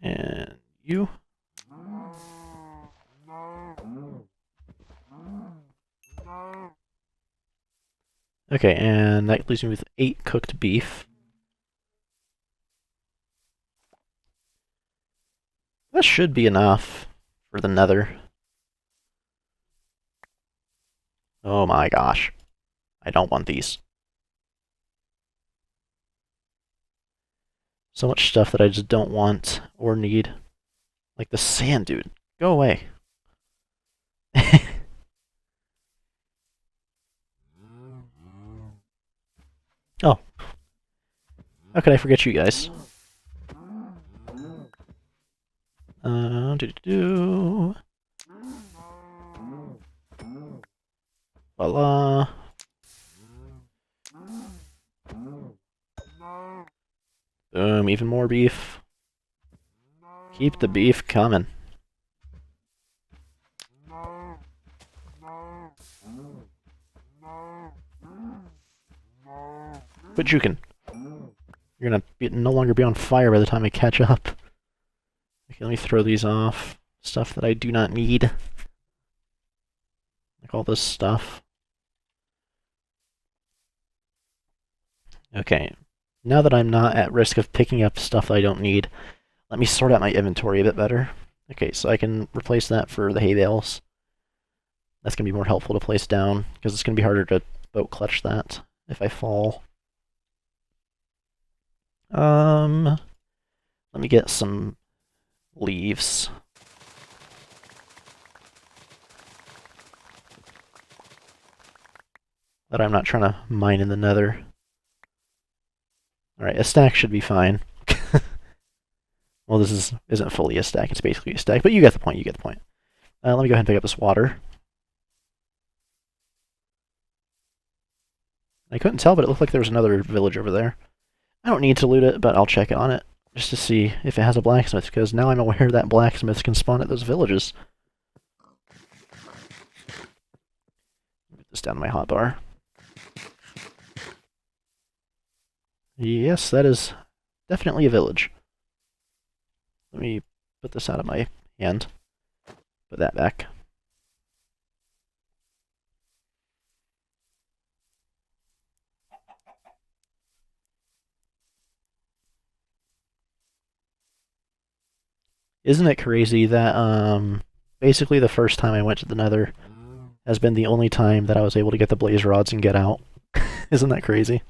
[SPEAKER 1] And you. Okay, and that leaves me with 8 cooked beef. That should be enough for the nether. Oh my gosh. I don't want these. So much stuff that I just don't want or need. Like the sand, dude. Go away. Oh. How could I forget you guys? Do-do-do. Voila. Boom, even more beef. Keep the beef coming. Quit juking. You're gonna no longer be on fire by the time I catch up. Okay, let me throw these off. Stuff that I do not need. Like all this stuff. Okay. Now that I'm not at risk of picking up stuff that I don't need, let me sort out my inventory a bit better. Okay, so I can replace that for the hay bales. That's going to be more helpful to place down, because it's going to be harder to boat clutch that if I fall. Let me get some leaves. That I'm not trying to mine in the nether. Alright, a stack should be fine. Well, this isn't fully a stack, it's basically a stack, but you get the point, you get the point. Let me go ahead and pick up this water. I couldn't tell, but it looked like there was another village over there. I don't need to loot it, but I'll check on it, just to see if it has a blacksmith, because now I'm aware that blacksmiths can spawn at those villages. Put this down in my hotbar. Yes, that is definitely a village. Let me put this out of my hand. Put that back. Isn't it crazy that, basically the first time I went to the nether has been the only time that I was able to get the blaze rods and get out? Isn't that crazy?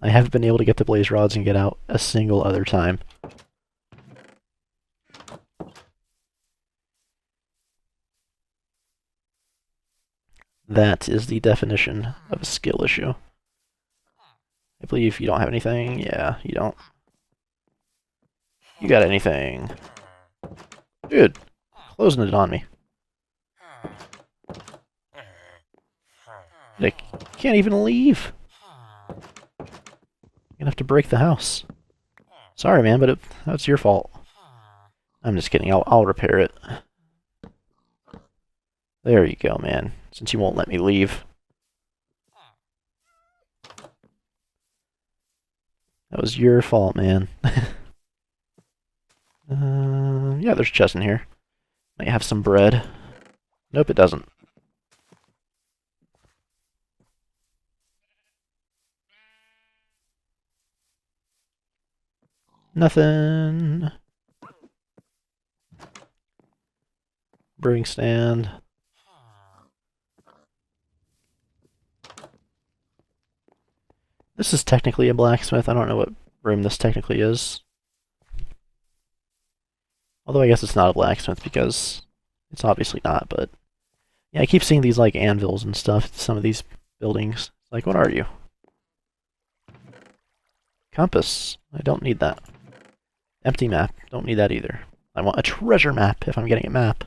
[SPEAKER 1] I haven't been able to get the blaze rods and get out a single other time. That is the definition of a skill issue. I believe you don't have anything. Yeah, you don't. You got anything? Dude, closing it on me. I can't even leave. I'm gonna have to break the house. Sorry, man, but that's your fault. I'm just kidding. I'll repair it. There you go, man. Since you won't let me leave. That was your fault, man. Yeah, there's a chest in here. Might have some bread. Nope, it doesn't. Nothing. Brewing stand. This is technically a blacksmith. I don't know what room this technically is. Although I guess it's not a blacksmith because it's obviously not, but yeah, I keep seeing these like anvils and stuff in some of these buildings. Like, what are you? Compass. I don't need that. Empty map. Don't need that either. I want a treasure map if I'm getting a map.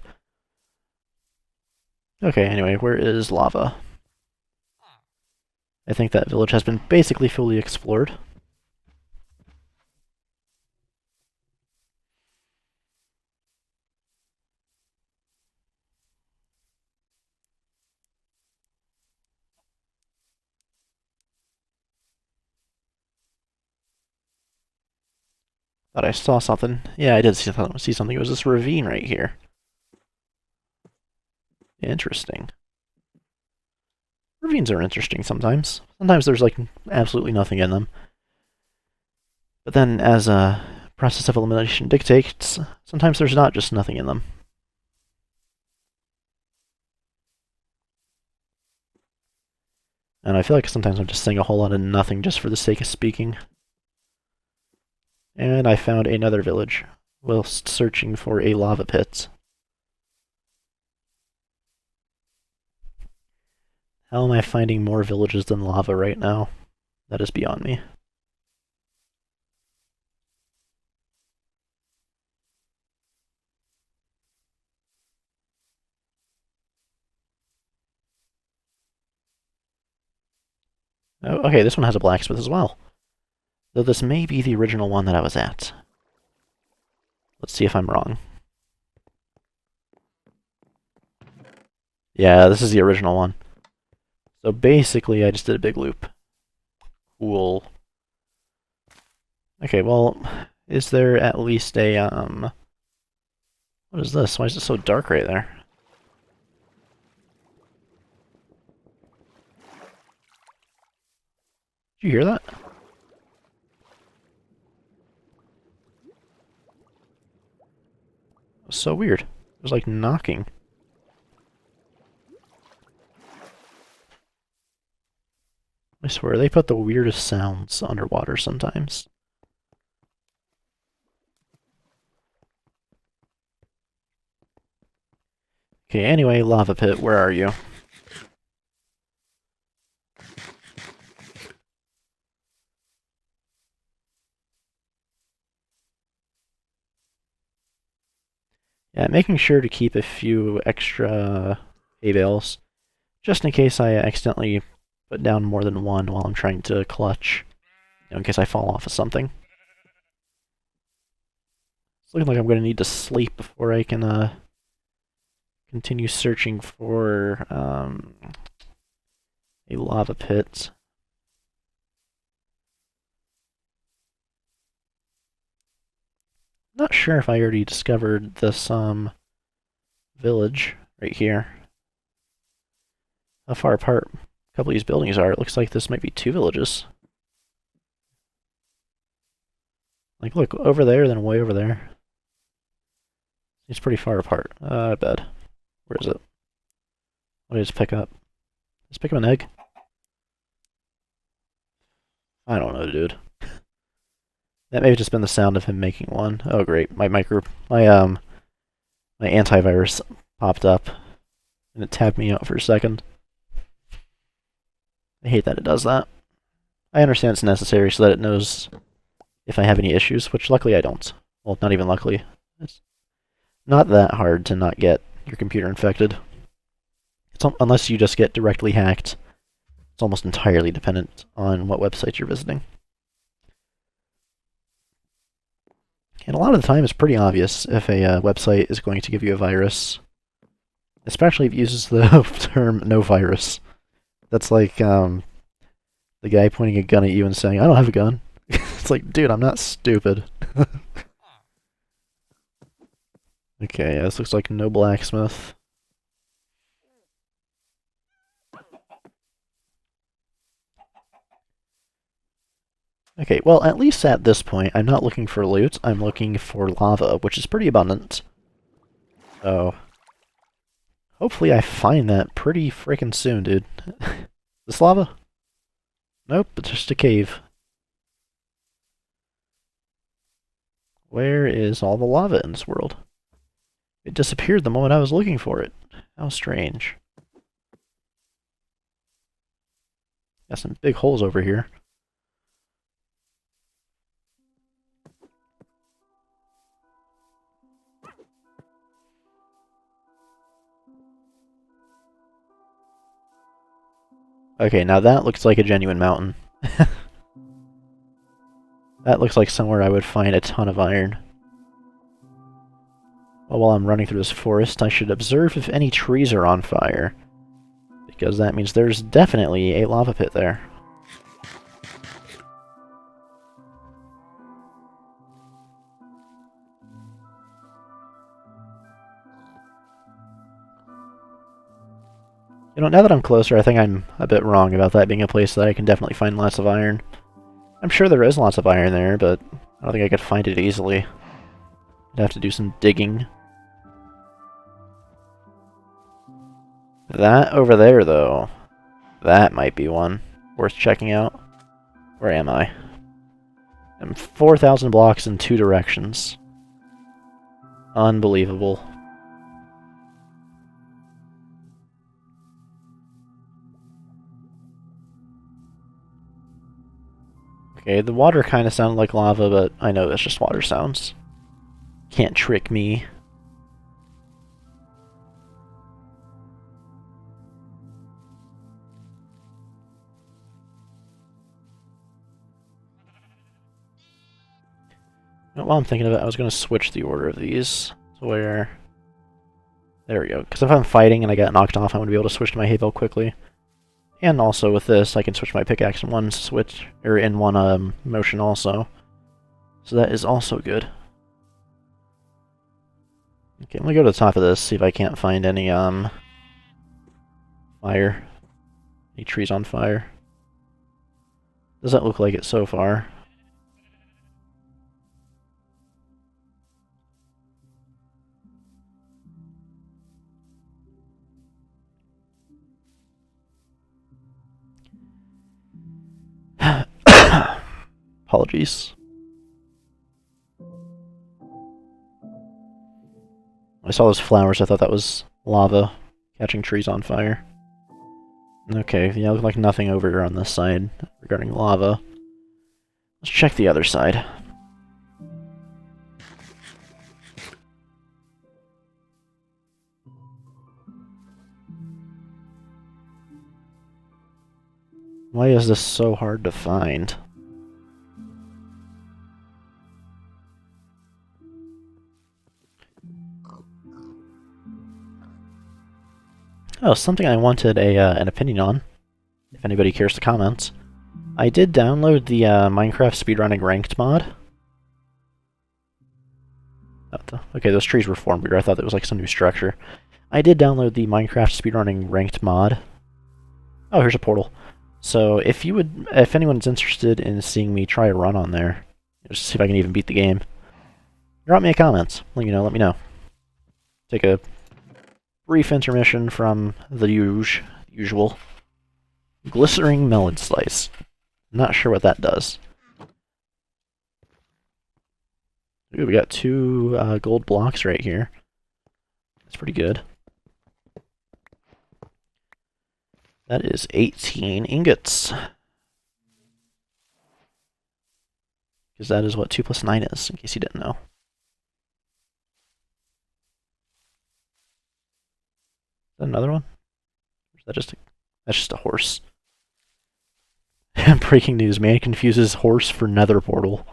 [SPEAKER 1] Okay, anyway, where is lava? I think that village has been basically fully explored. Thought I saw something. Yeah, I did see something. It was this ravine right here. Interesting. Ravines are interesting sometimes. Sometimes there's like absolutely nothing in them. But then as a process of elimination dictates, sometimes there's not just nothing in them. And I feel like sometimes I'm just saying a whole lot of nothing just for the sake of speaking. And I found another village whilst searching for a lava pit. How am I finding more villages than lava right now? That is beyond me. Oh, okay, this one has a blacksmith as well. Though this may be the original one that I was at. Let's see if I'm wrong. Yeah, this is the original one. So basically, I just did a big loop. Cool. Okay, well, is there at least a, what is this? Why is it so dark right there? Did you hear that? It was so weird. It was like knocking. I swear, they put the weirdest sounds underwater sometimes. Okay, anyway, lava pit, where are you? Yeah, making sure to keep a few extra hay bales, just in case I accidentally put down more than one while I'm trying to clutch, in case I fall off of something. It's looking like I'm going to need to sleep before I can continue searching for a lava pit. Not sure if I already discovered this village right here. How far apart a couple of these buildings are. It looks like this might be two villages. Like, look, over there, then way over there. It's pretty far apart. I bet. Where is it? What did I just pick up? Just pick up an egg? I don't know, dude. That may have just been the sound of him making one. Oh, great. My antivirus popped up, and it tabbed me out for a second. I hate that it does that. I understand it's necessary so that it knows if I have any issues, which luckily I don't. Well, not even luckily. It's not that hard to not get your computer infected. Unless you just get directly hacked. It's almost entirely dependent on what website you're visiting. And a lot of the time it's pretty obvious if a website is going to give you a virus, especially if it uses the term no virus. That's like the guy pointing a gun at you and saying, I don't have a gun. It's like, dude, I'm not stupid. Okay, yeah, this looks like no blacksmith. Okay, well, at least at this point, I'm not looking for loot, I'm looking for lava, which is pretty abundant. So, hopefully I find that pretty freaking soon, dude. This lava? Nope, it's just a cave. Where is all the lava in this world? It disappeared the moment I was looking for it. How strange. Got some big holes over here. Okay, now that looks like a genuine mountain. That looks like somewhere I would find a ton of iron. Well, while I'm running through this forest, I should observe if any trees are on fire, because that means there's definitely a lava pit there. You know, now that I'm closer, I think I'm a bit wrong about that being a place that I can definitely find lots of iron. I'm sure there is lots of iron there, but I don't think I could find it easily. I'd have to do some digging. That over there, though, that might be one worth checking out. Where am I? I'm 4,000 blocks in 2 directions. Unbelievable. Okay, the water kind of sounded like lava, but I know that's just water sounds. Can't trick me. While I'm thinking of it, I was going to switch the order of these to where... There we go. Because if I'm fighting and I get knocked off, I'm going to be able to switch to my hay bale quickly. And also with this, I can switch my pickaxe in one switch, or in one motion also. So that is also good. Okay, let me go to the top of this, see if I can't find any fire. Any trees on fire. Doesn't look like it so far. Apologies. I saw those flowers, I thought that was lava catching trees on fire. Okay, yeah, look like nothing over here on this side regarding lava. Let's check the other side. Why is this so hard to find? Oh, something I wanted an opinion on, if anybody cares to comment. I did download the Minecraft speedrunning ranked mod. Okay, those trees were formed weird. I thought that was like some new structure. I did download the Minecraft speedrunning ranked mod. Oh, here's a portal. So if anyone's interested in seeing me try a run on there, just see if I can even beat the game, drop me a comment. Let me know. Take a brief intermission from the usual. Glistering melon slice. Not sure what that does. Ooh, we got 2 gold blocks right here. That's pretty good. That is 18 ingots. Because that is what 2 plus 9 is, in case you didn't know. Is that another one? Or is that just that's just a horse. Breaking news, man confuses horse for nether portal.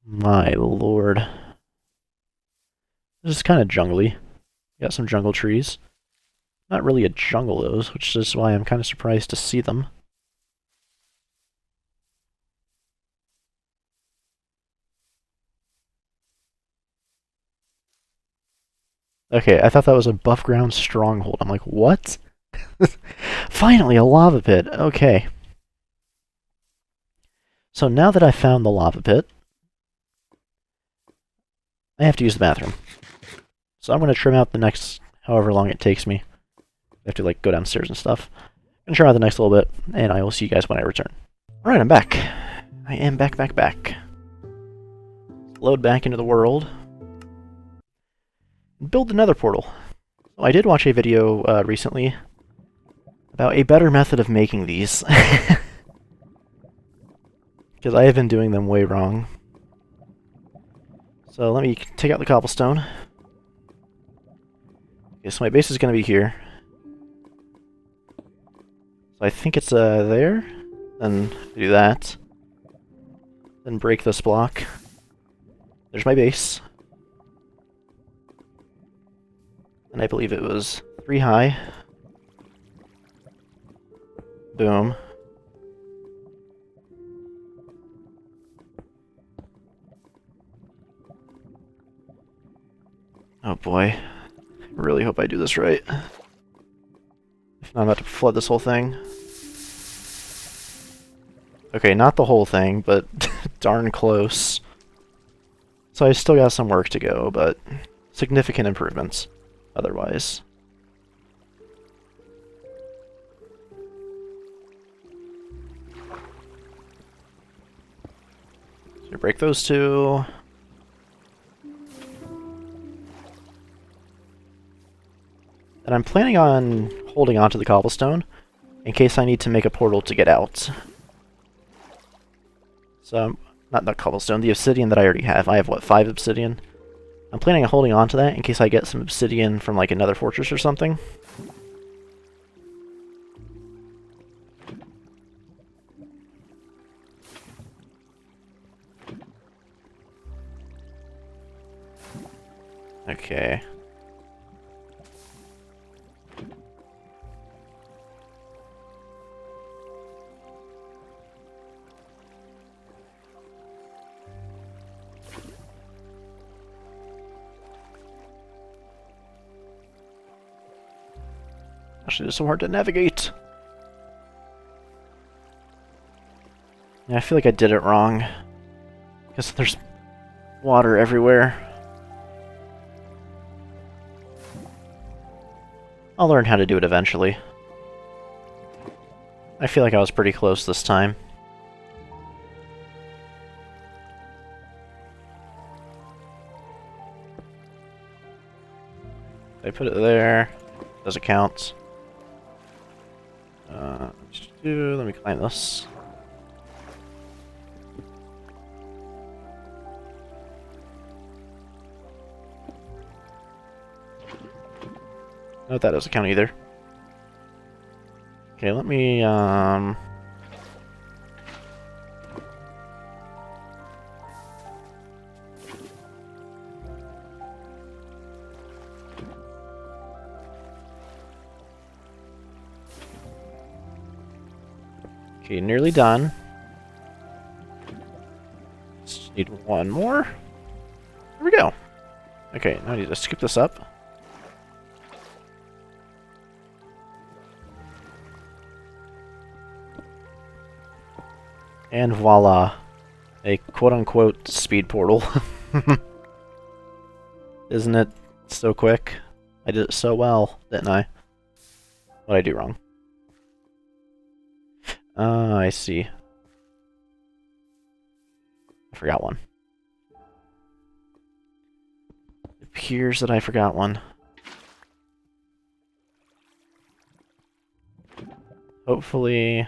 [SPEAKER 1] My lord. This is kind of jungly. Got some jungle trees. Not really a jungle, though, which is why I'm kind of surprised to see them. Okay, I thought that was a buff ground stronghold. I'm like, what? Finally, a lava pit. Okay. So now that I found the lava pit, I have to use the bathroom. So I'm going to trim out the next however long it takes me. I have to, like, go downstairs and stuff. I'm going to trim out the next little bit, and I will see you guys when I return. Alright, I'm back. I am back. Load back into the world. Build another portal. So I did watch a video recently about a better method of making these. Because I have been doing them way wrong. So let me take out the cobblestone. Okay, so my base is going to be here. So I think it's there. Then do that. Then break this block. There's my base. And I believe it was 3 high. Boom. Oh boy. I really hope I do this right. If not, I'm about to flood this whole thing. Okay, not the whole thing, but darn close. So I still got some work to go, but significant improvements otherwise. So break those two. And I'm planning on holding onto the cobblestone in case I need to make a portal to get out. So, not the cobblestone, the obsidian that I already have. I have, what, 5 obsidian? I'm planning on holding on to that in case I get some obsidian from, like, another fortress or something. Okay. Actually, it's so hard to navigate. Yeah, I feel like I did it wrong. Because there's water everywhere. I'll learn how to do it eventually. I feel like I was pretty close this time. I put it there. Doesn't count. Let me climb this. No, that doesn't count either. Okay, let me, Okay, nearly done. Just need one more. There we go. Okay, now I need to scoop this up. And voila. A quote-unquote speed portal. Isn't it so quick? I did it so well, didn't I? What did I do wrong? I see. I forgot one. It appears that I forgot one. Hopefully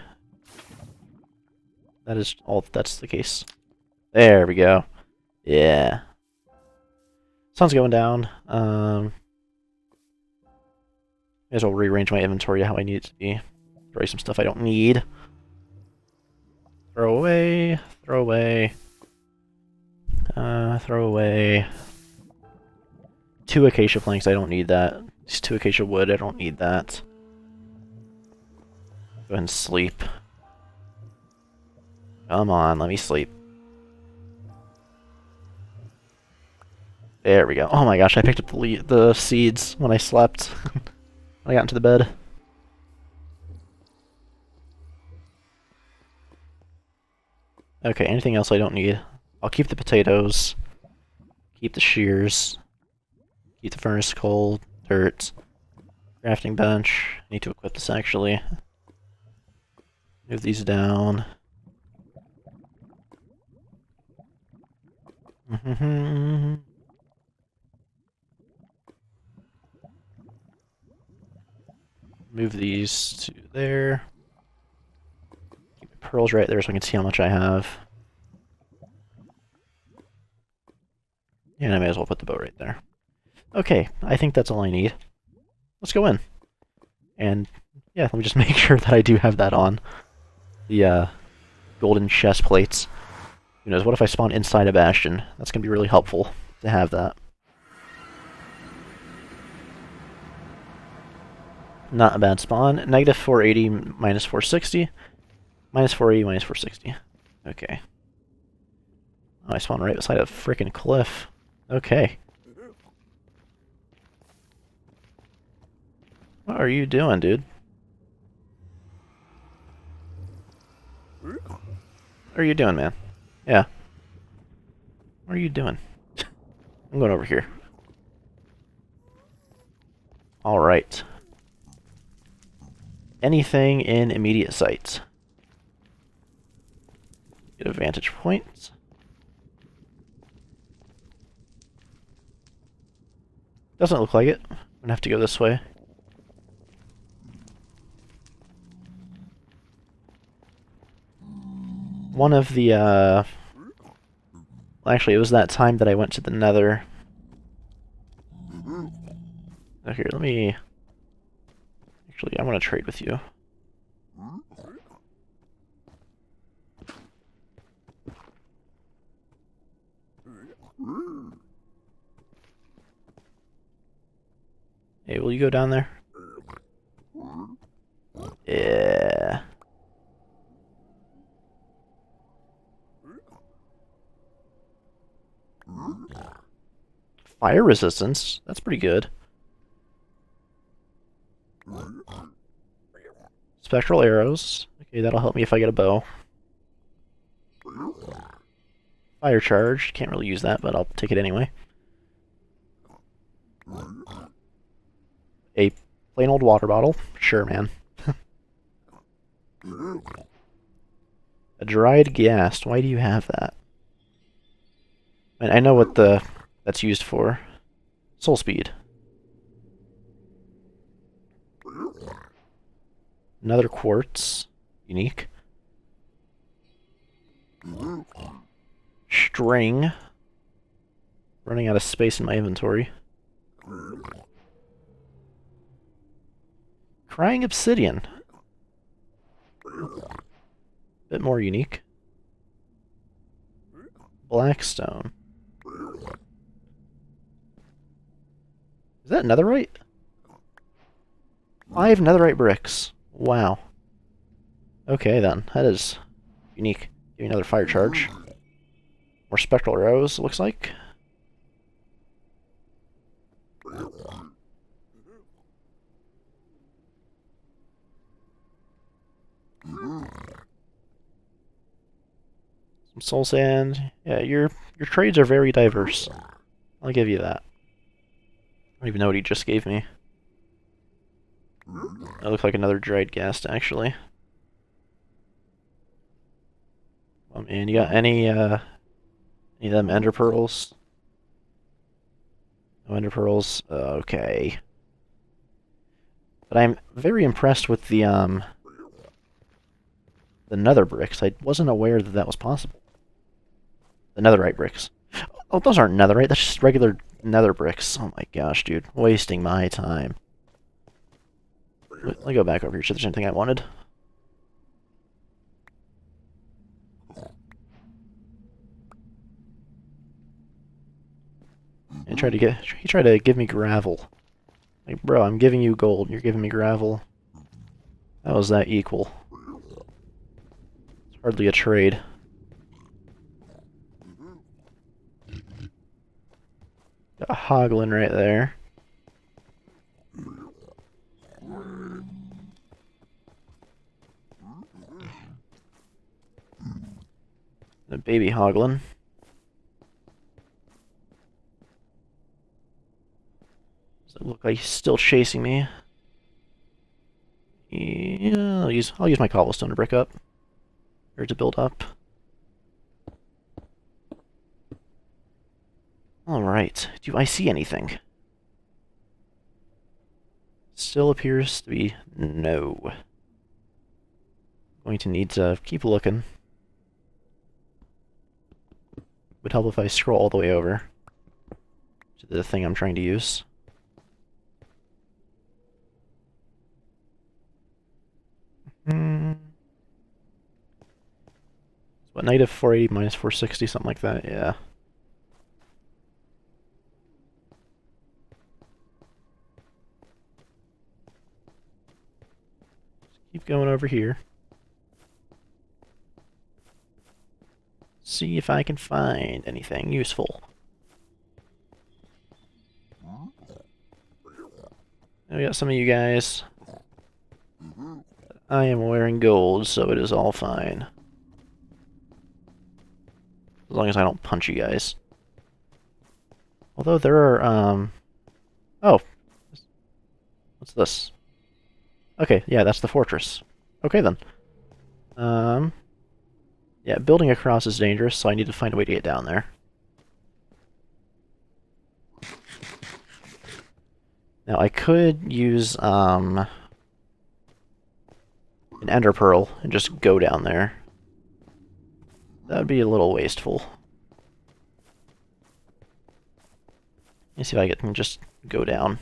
[SPEAKER 1] that is all that's the case. There we go. Yeah. Sun's going down. May as well rearrange my inventory to how I need it to be. Throw away some stuff I don't need. Throw away. Throw away. Throw away 2 acacia planks, I don't need that. These 2 acacia wood, I don't need that. Go ahead and sleep. Come on, let me sleep. There we go. Oh my gosh, I picked up the seeds when I slept. When I got into the bed. Okay, anything else I don't need? I'll keep the potatoes. Keep the shears. Keep the furnace coal, dirt. Crafting bench. I need to equip this actually. Move these down. Move these to there. Keep the pearls right there so I can see how much I have. And I may as well put the boat right there. Okay, I think that's all I need. Let's go in. And yeah, let me just make sure that I do have that on. The golden chest plates. Who knows, what if I spawn inside a bastion? That's going to be really helpful to have that. Not a bad spawn. Negative 480, minus 460. Minus 480, minus 460. Okay. Oh, I spawned right beside a freaking cliff. Okay. What are you doing, dude? What are you doing, man? Yeah. What are you doing? I'm going over here. Alright. Anything in immediate sight. Get a vantage point. Doesn't look like it. I'm gonna have to go this way. One of the, well, actually, it was that time that I went to the nether. Oh, here, let me... Actually, I want to trade with you. Hey, will you go down there? Yeah. Fire resistance? That's pretty good. Spectral arrows. Okay, that'll help me if I get a bow. Fire charge. Can't really use that, but I'll take it anyway. A plain old water bottle. Sure, man. A dried ghast. Why do you have that? I know what that's used for. Soul speed. Another quartz. Unique. String. Running out of space in my inventory. Crying obsidian. Bit more unique. Blackstone. Is that netherite? 5 netherite bricks. Wow. Okay then, that is unique. Give me another fire charge. More spectral arrows, looks like. Some soul sand. Yeah, your trades are very diverse. I'll give you that. I don't even know what he just gave me. That looks like another dried ghast, actually. Oh man, you got any of them ender pearls? No ender pearls? Okay. But I'm very impressed with the nether bricks. I wasn't aware that that was possible. The netherite bricks. Oh, those aren't netherite, that's just regular nether bricks. Oh my gosh, dude. Wasting my time. Let me go back over here, see if there's anything I wanted. he tried to give me gravel. Like, bro, I'm giving you gold, you're giving me gravel. How is that equal? It's hardly a trade. Got a hoglin right there. A baby hoglin. Does it look like he's still chasing me? Yeah, I'll use my cobblestone to brick up. Or to build up. Alright, do I see anything? Still appears to be no. Going to need to keep looking. Would help if I scroll all the way over to the thing I'm trying to use. What, negative 480 minus 460, something like that, yeah. Just keep going over here. See if I can find anything useful. I got some of you guys. I am wearing gold, so it is all fine. As long as I don't punch you guys. Although there are, oh. What's this? Okay, yeah, that's the fortress. Okay, then. Yeah, building across is dangerous, so I need to find a way to get down there. Now, I could use, an ender pearl and just go down there. That would be a little wasteful. Let me see if I can just go down.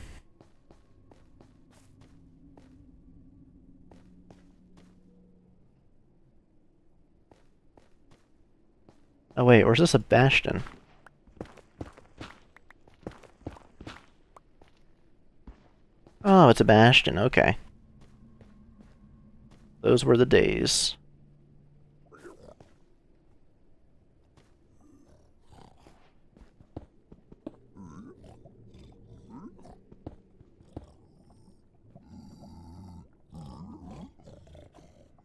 [SPEAKER 1] Oh wait, or is this a bastion? Oh, it's a bastion, okay. Those were the days.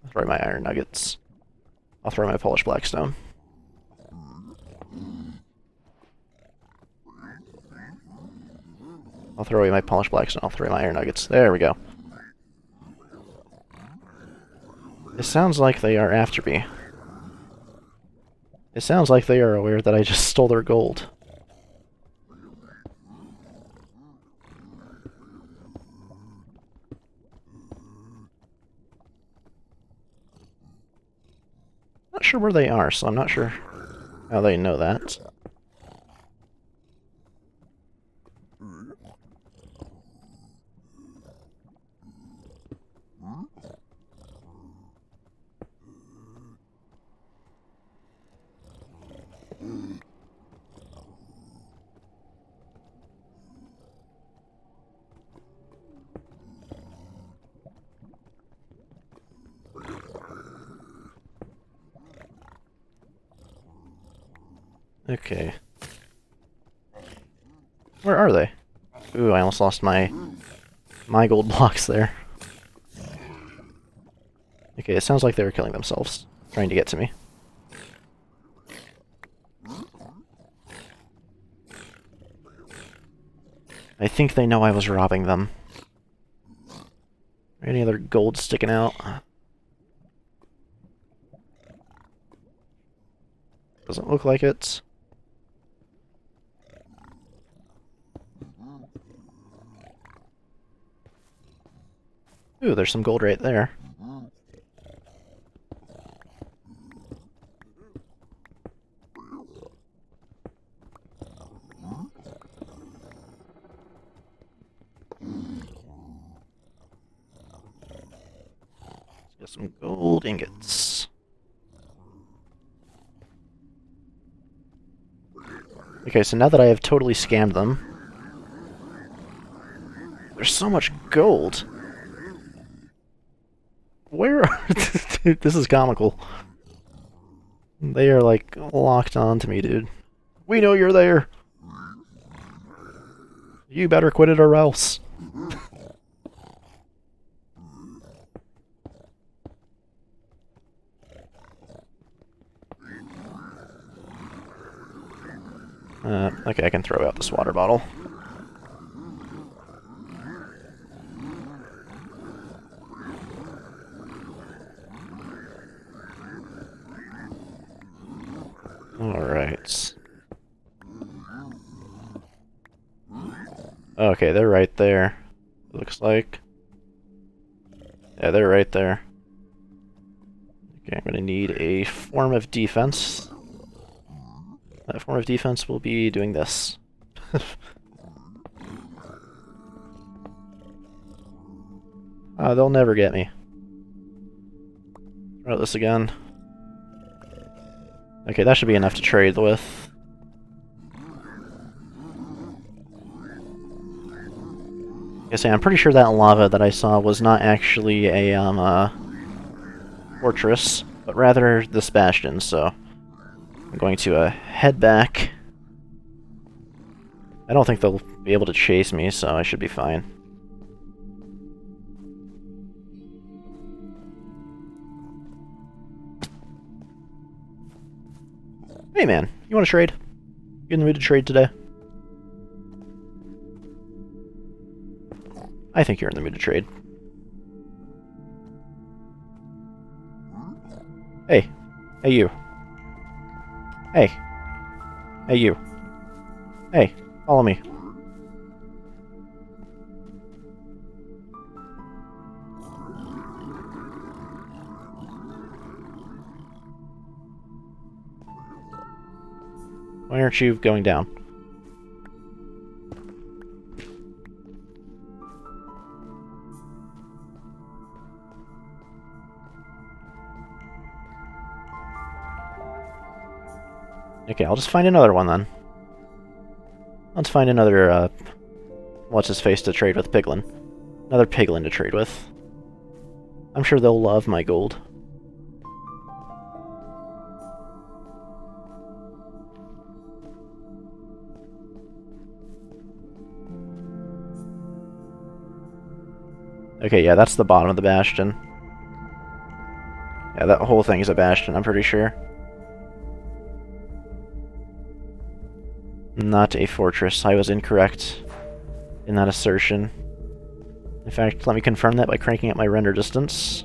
[SPEAKER 1] I'll throw my iron nuggets. I'll throw my polished blackstone. I'll throw away my polished blackstone, I'll throw away my iron nuggets. There we go. It sounds like they are after me. It sounds like they are aware that I just stole their gold. Not sure where they are, so I'm not sure how they know that. Okay. Where are they? Ooh, I almost lost my gold blocks there. Okay, it sounds like they were killing themselves, trying to get to me. I think they know I was robbing them. Any other gold sticking out? Doesn't look like it. Ooh, there's some gold right there. Let's get some gold ingots. Okay, so now that I have totally scammed them, There's so much gold. Where are... Dude, this is comical. They are, like, locked on to me, dude. We know you're there! You better quit it or else. Okay, I can throw out this water bottle. Alright. Okay, they're right there. It looks like. Yeah, they're right there. Okay, I'm gonna need a form of defense. That form of defense will be doing this. They'll never get me. Try this again. Okay, that should be enough to trade with. I'm pretty sure that lava that I saw was not actually a fortress, but rather this bastion, so I'm going to head back. I don't think they'll be able to chase me, so I should be fine. Hey man, you want to trade? You in the mood to trade today? I think you're in the mood to trade. Hey. Hey you. Hey. Hey you. Hey, follow me. Why aren't you going down? Okay, I'll just find another one then. Let's find another, what's-his-face to trade with Piglin. Another Piglin to trade with. I'm sure they'll love my gold. Okay, yeah, that's the bottom of the bastion. Yeah, that whole thing is a bastion, I'm pretty sure. Not a fortress. I was incorrect in that assertion. In fact, let me confirm that by cranking up my render distance.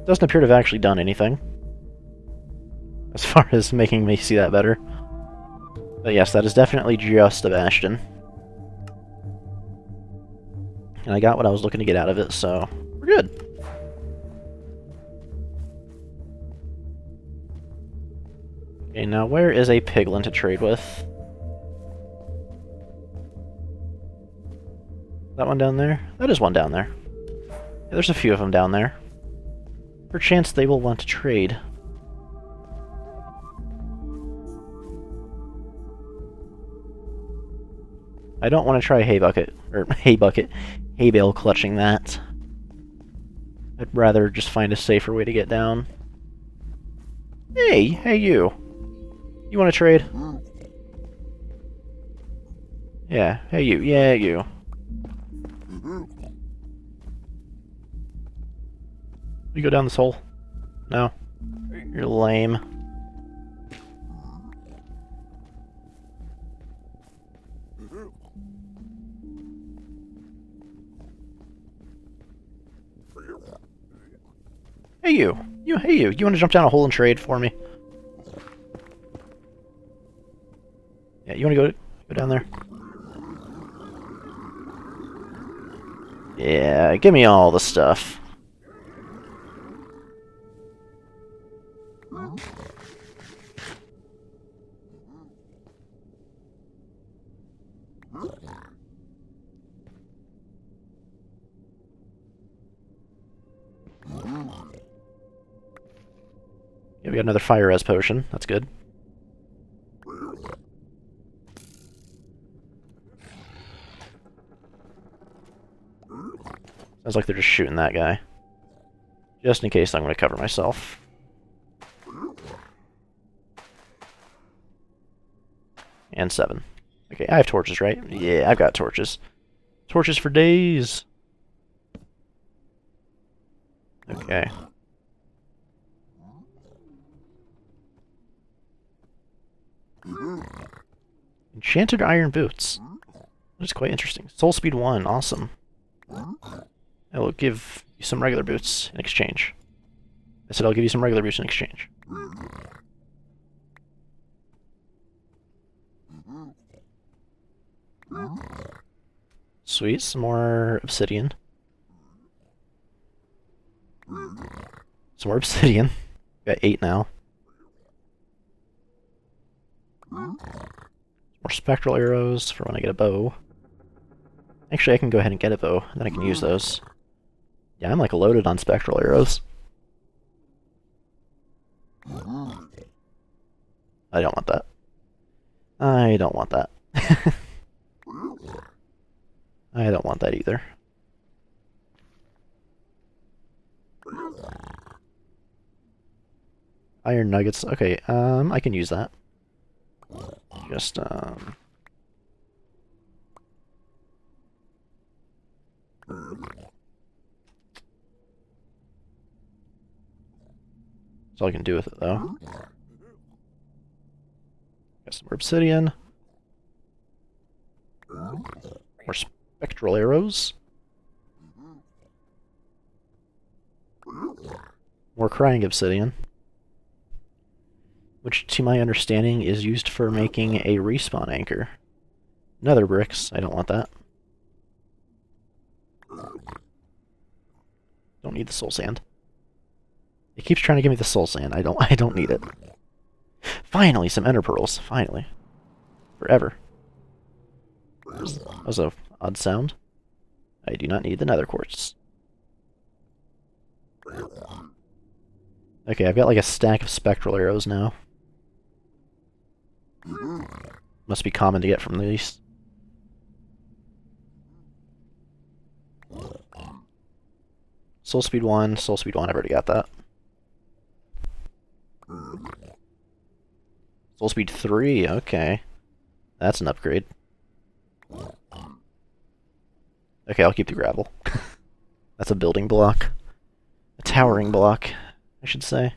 [SPEAKER 1] Doesn't appear to have actually done anything, as far as making me see that better. But yes, that is definitely just a bastion. And I got what I was looking to get out of it, so we're good. Okay, now where is a piglin to trade with? That one down there? That is one down there. Yeah, there's a few of them down there. Perchance they will want to trade. I don't want to try hay bale clutching that. I'd rather just find a safer way to get down. Hey you. You want to trade? Yeah, hey you, yeah you. You go down this hole? No. You're lame. Hey you. Hey you. You want to jump down a hole and trade for me? Yeah, you want to go down there? Yeah, give me all the stuff. Okay, we got another fire res potion. That's good. Sounds like they're just shooting that guy. Just in case I'm going to cover myself. And 7. Okay, I have torches, right? Yeah, I've got torches. Torches for days! Okay. Enchanted iron boots. That's quite interesting. Soul speed 1, awesome. I will give you some regular boots in exchange. I said I'll give you some regular boots in exchange. Sweet, some more obsidian. Some more obsidian. Got 8 now. More spectral arrows for when I get a bow. Actually, I can go ahead and get a bow, and then I can use those. Yeah, I'm like loaded on spectral arrows. I don't want that. I don't want that. I don't want that either. Iron nuggets. Okay, I can use that. Just, That's all I can do with it, though. Got some more obsidian. More spectral arrows. More crying obsidian. Which, to my understanding, is used for making a respawn anchor. Nether bricks. I don't want that. Don't need the soul sand. It keeps trying to give me the soul sand. I don't need it. Finally, some ender pearls. Finally. Forever. That was a odd sound. I do not need the nether quartz. Okay, I've got like a stack of spectral arrows now. Must be common to get from these. Soul speed 1, soul speed 1, I've already got that. Soul speed 3, okay. That's an upgrade. Okay, I'll keep the gravel. That's a building block. A towering block, I should say.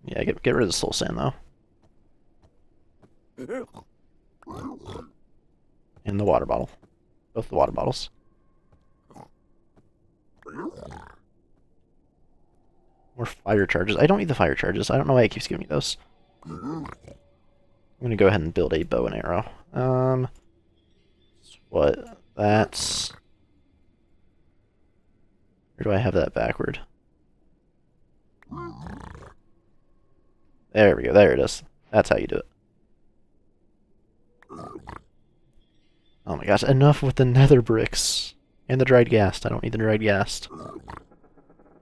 [SPEAKER 1] Yeah, get rid of the soul sand, though. And the water bottle. Both the water bottles. More fire charges. I don't need the fire charges. I don't know why it keeps giving me those. I'm gonna go ahead and build a bow and arrow. What? That's... Or do I have that backward? There we go, there it is. That's how you do it. Oh my gosh, enough with the nether bricks. And the dried ghast. I don't need the dried ghast.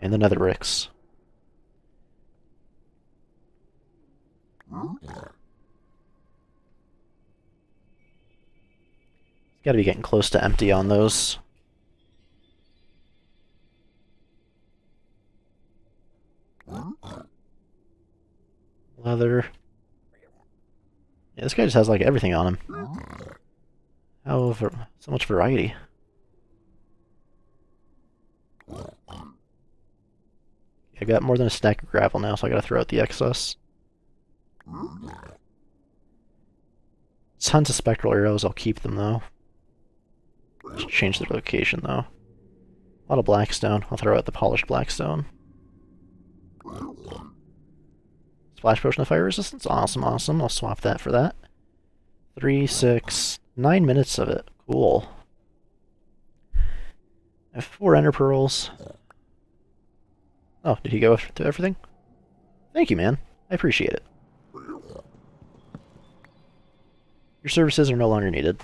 [SPEAKER 1] And the nether bricks. Gotta be getting close to empty on those. Leather. Yeah, this guy just has like everything on him. However, so much variety. I've got more than a stack of gravel now, so I gotta throw out the excess. Tons of spectral arrows, I'll keep them though. Just change their location though. A lot of blackstone, I'll throw out the polished blackstone. Splash potion of fire resistance, awesome, awesome. I'll swap that for that. 3, 6, 9 minutes of it. Cool. I have 4 ender pearls. Oh, did he go to everything? Thank you, man. I appreciate it. Your services are no longer needed.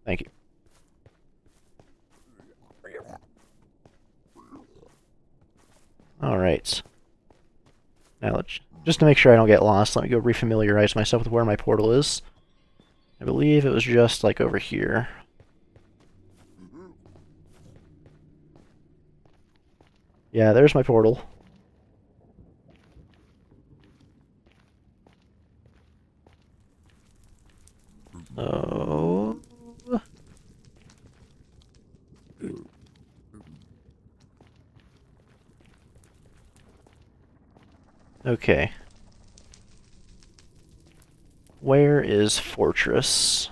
[SPEAKER 1] Thank you. Alright. Now, just to make sure I don't get lost, let me go refamiliarize myself with where my portal is. I believe it was just, like, over here. Yeah, there's my portal. Oh. Okay. Where is Fortress?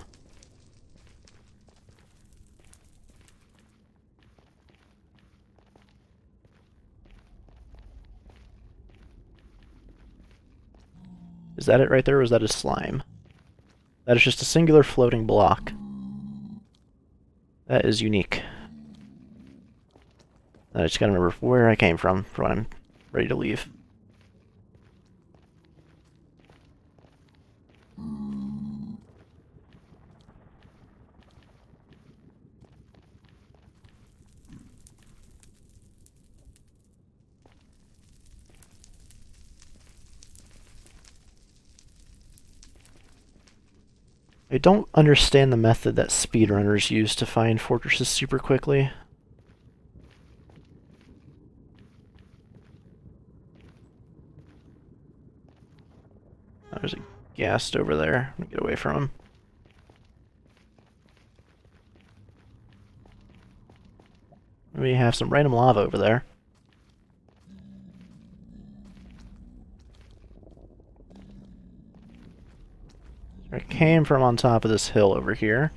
[SPEAKER 1] Is that it right there, or is that a slime? That is just a singular floating block. That is unique. I just gotta remember where I came from for when I'm ready to leave. I don't understand the method that speedrunners use to find fortresses super quickly. There's a ghast over there. I'm gonna get away from him. We have some random lava over there. I came from on top of this hill over here.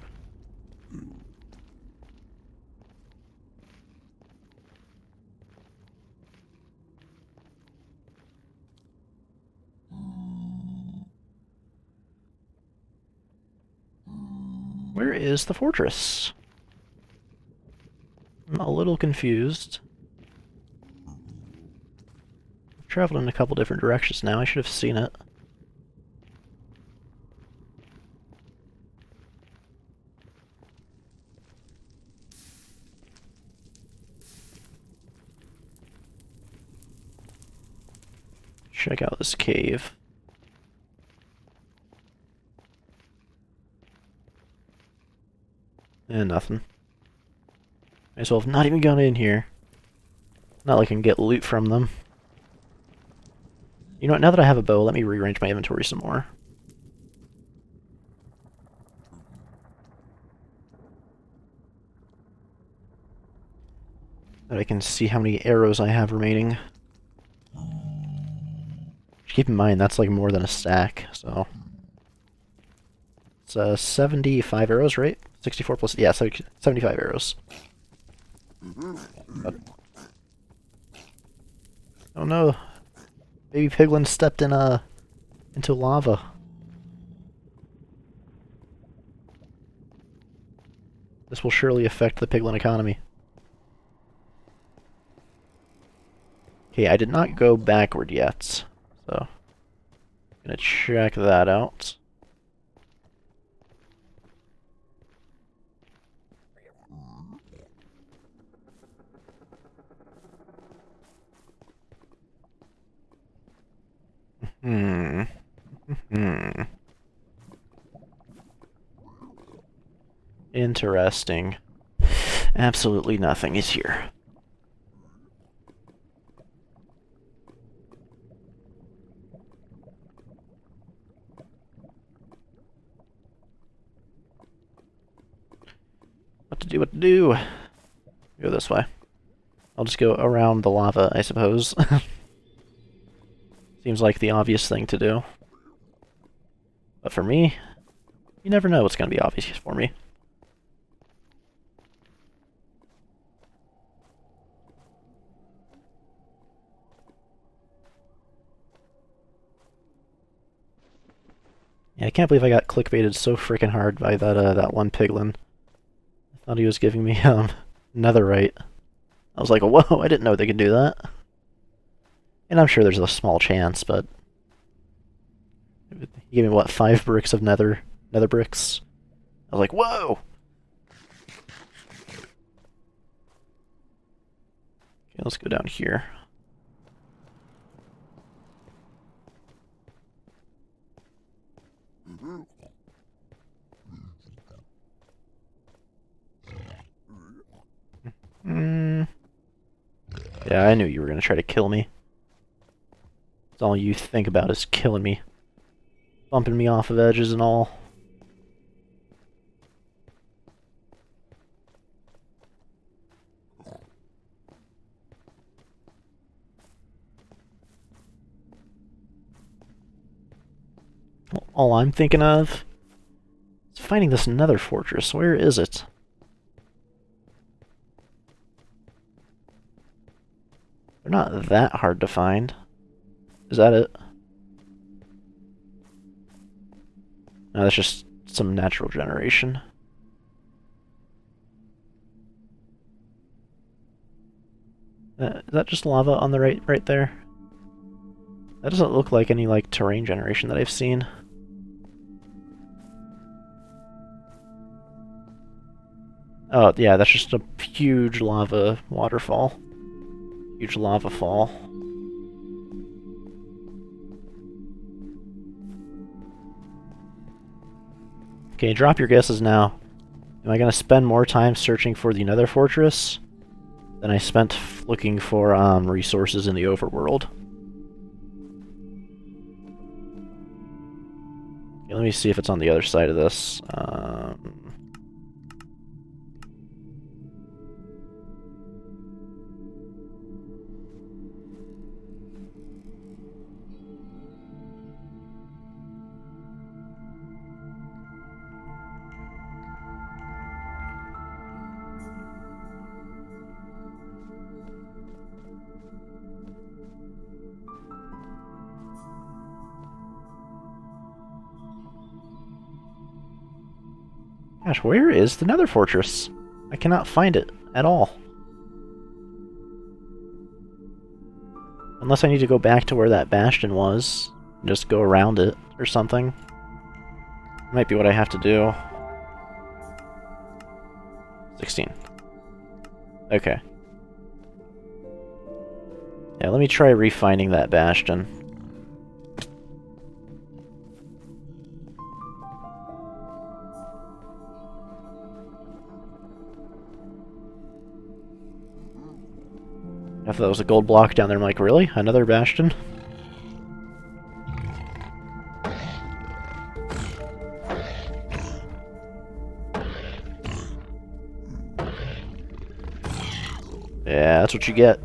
[SPEAKER 1] Where is the fortress? I'm a little confused. I've traveled in a couple different directions now. I should have seen it. Check out this cave. And nothing. Might as well have not even gone in here. Not like I can get loot from them. You know what, now that I have a bow, let me rearrange my inventory some more. That I can see how many arrows I have remaining. Keep in mind, that's like more than a stack, so... It's 75 arrows, right? 64 plus... yeah, so 75 arrows. Oh no! Baby piglin stepped in into lava. This will surely affect the piglin economy. Okay, I did not go backward yet, so... gonna check that out. Interesting. Absolutely nothing is here. What to do, what to do? Go this way. I'll just go around the lava, I suppose. Seems like the obvious thing to do. But for me, you never know what's going to be obvious for me. Yeah, I can't believe I got clickbaited so freaking hard by that one piglin. I thought he was giving me netherite. I was like, whoa, I didn't know they could do that. And I'm sure there's a small chance, but he gave me what, 5 bricks of nether bricks. I was like, whoa. Okay, let's go down here. Yeah, I knew you were gonna try to kill me. That's all you think about is killing me. Bumping me off of edges and all. All I'm thinking of is finding this nether fortress. Where is it? They're not that hard to find. Is that it? No, that's just some natural generation. Is that just lava on the right there? That doesn't look like any, like, terrain generation that I've seen. Oh, yeah, that's just a huge lava waterfall. Huge lava fall. Okay, drop your guesses now. Am I going to spend more time searching for the nether fortress than I spent looking for resources in the overworld? Okay, let me see if it's on the other side of this. Gosh, where is the nether fortress? I cannot find it at all. Unless I need to go back to where that bastion was, and just go around it or something. Might be what I have to do. 16. Okay. Yeah, let me try refinding that bastion. I thought that was a gold block down there. I'm like, really? Another bastion? Yeah, that's what you get.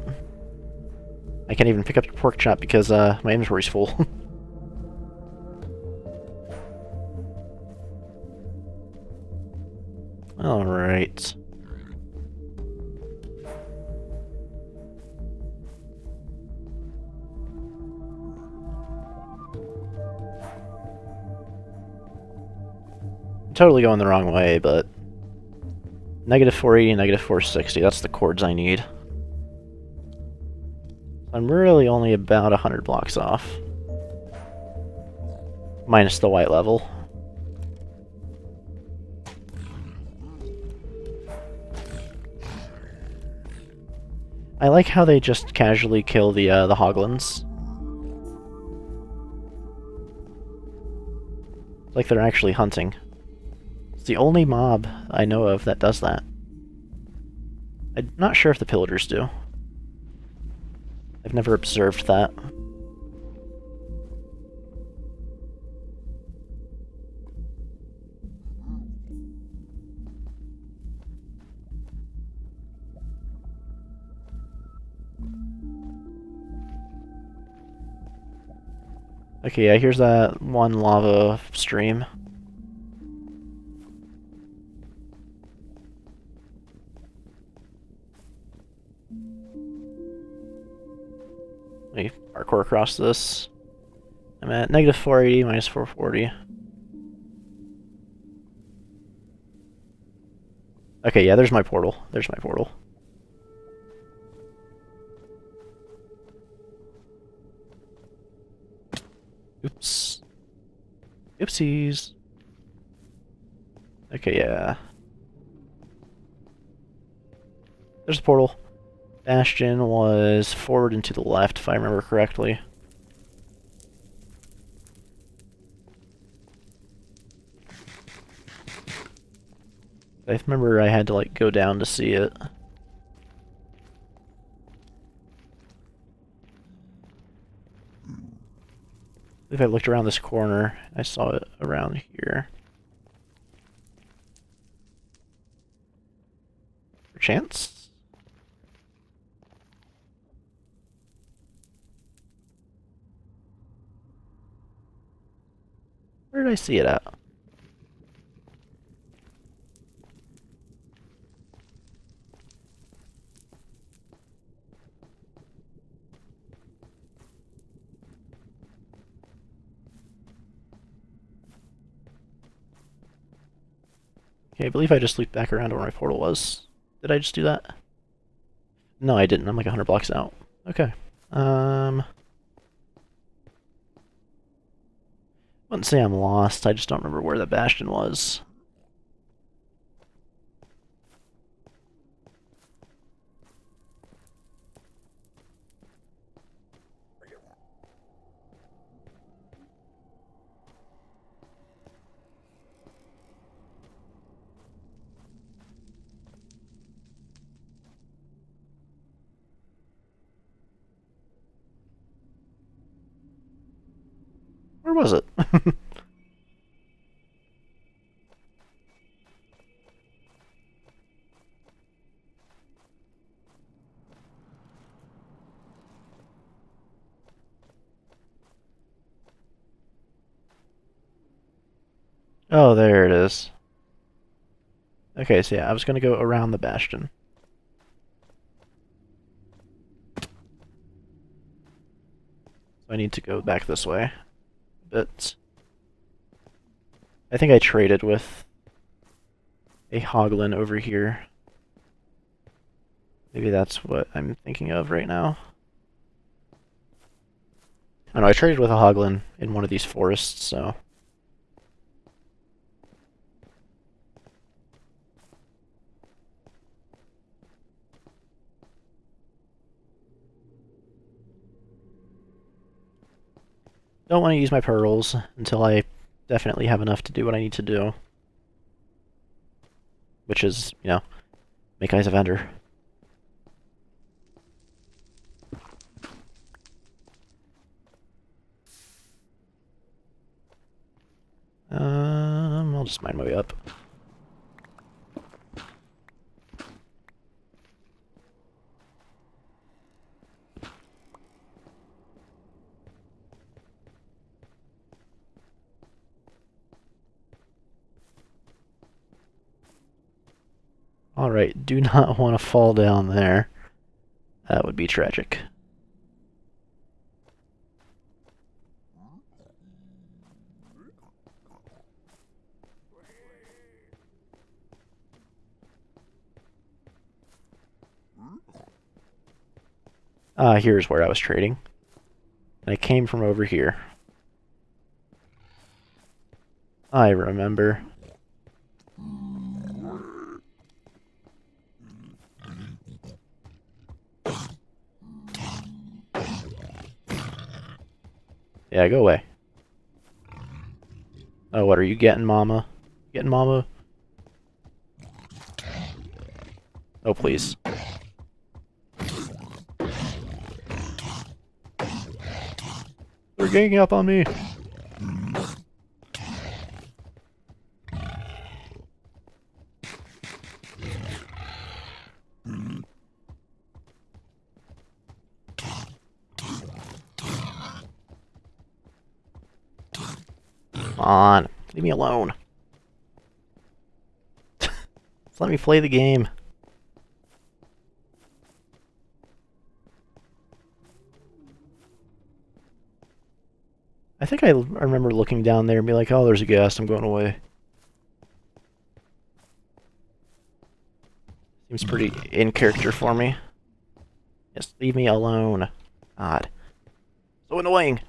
[SPEAKER 1] I can't even pick up the pork chop because my inventory's full. Alright. Totally going the wrong way, but negative 480, negative 460, that's the chords I need. I'm really only about 100 blocks off. Minus the white level. I like how they just casually kill the hoglins. Like they're actually hunting. It's the only mob I know of that does that. I'm not sure if the pillagers do. I've never observed that. Okay, yeah, here's that one lava stream. Let me parkour across this. I'm at negative 480, minus 440. Okay, yeah, there's my portal. There's my portal. Oops. Oopsies. Okay, yeah. There's the portal. Bastion was forward and to the left, if I remember correctly. I remember I had to, like, go down to see it. If I looked around this corner, I saw it around here. Chance? Where did I see it at? Okay, I believe I just looped back around to where my portal was. Did I just do that? No, I didn't. I'm like 100 blocks out. Okay. Wouldn't say I'm lost. I just don't remember where the bastion was. Where was it? Oh, there it is. Okay, so yeah, I was gonna go around the bastion. So I need to go back this way a bit. I think I traded with a hoglin over here. Maybe that's what I'm thinking of right now. I don't know, I traded with a hoglin in one of these forests, so... Don't want to use my pearls until I definitely have enough to do what I need to do. Which is, you know, make Eyes of Ender. I'll just mine my way up. Alright, do not want to fall down there. That would be tragic. Here's where I was trading. And I came from over here. I remember. Yeah, go away. Oh, what are you getting, Mama? Getting, Mama? Oh, please. They're ganging up on me. Come on, leave me alone. Just let me play the game. I think I remember looking down there and be like, oh, there's a ghast, I'm going away. Seems pretty in character for me. Just leave me alone. God. So annoying.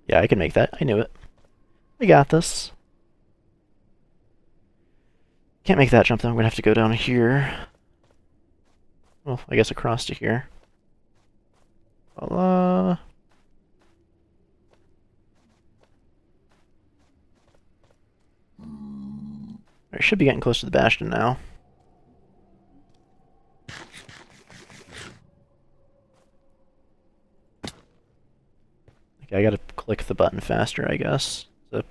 [SPEAKER 1] Yeah, I can make that. I knew it. I got this. Can't make that jump though. I'm gonna have to go down here. Well, I guess across to here. Voila. I should be getting close to the bastion now. Okay, I gotta click the button faster, I guess. The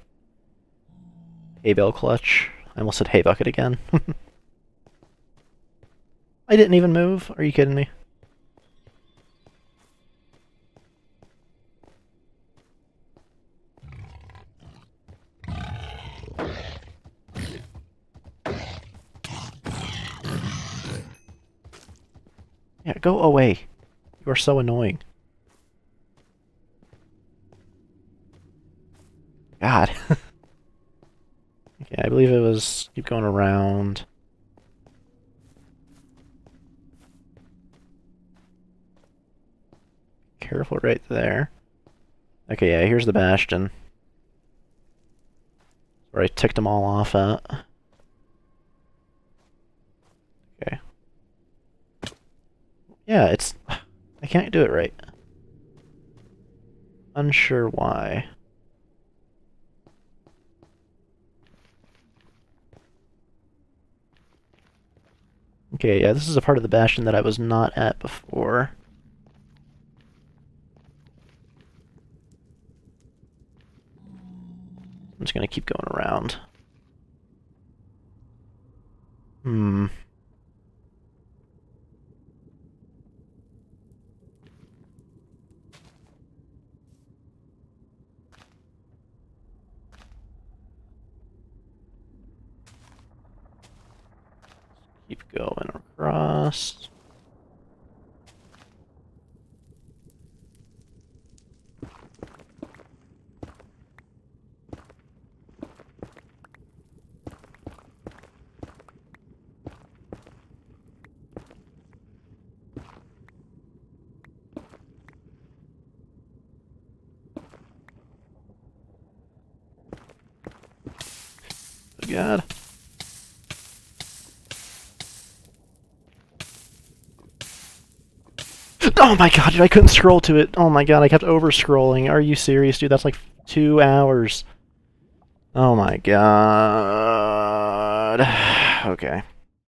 [SPEAKER 1] hay bale clutch. I almost said hay bucket again. I didn't even move. Are you kidding me? Yeah, go away. You are so annoying. God. Okay, I believe it was keep going around. Careful right there. Okay, yeah, here's the bastion. Where I ticked them all off at. Okay. Yeah, it's... I can't do it right. Unsure why. Okay, yeah, this is a part of the bastion that I was not at before. I'm just gonna keep going around. Keep going across. Oh god. Oh my god, dude, I couldn't scroll to it. Oh my god, I kept over-scrolling. Are you serious, dude? That's like 2 hours. Oh my god. Okay.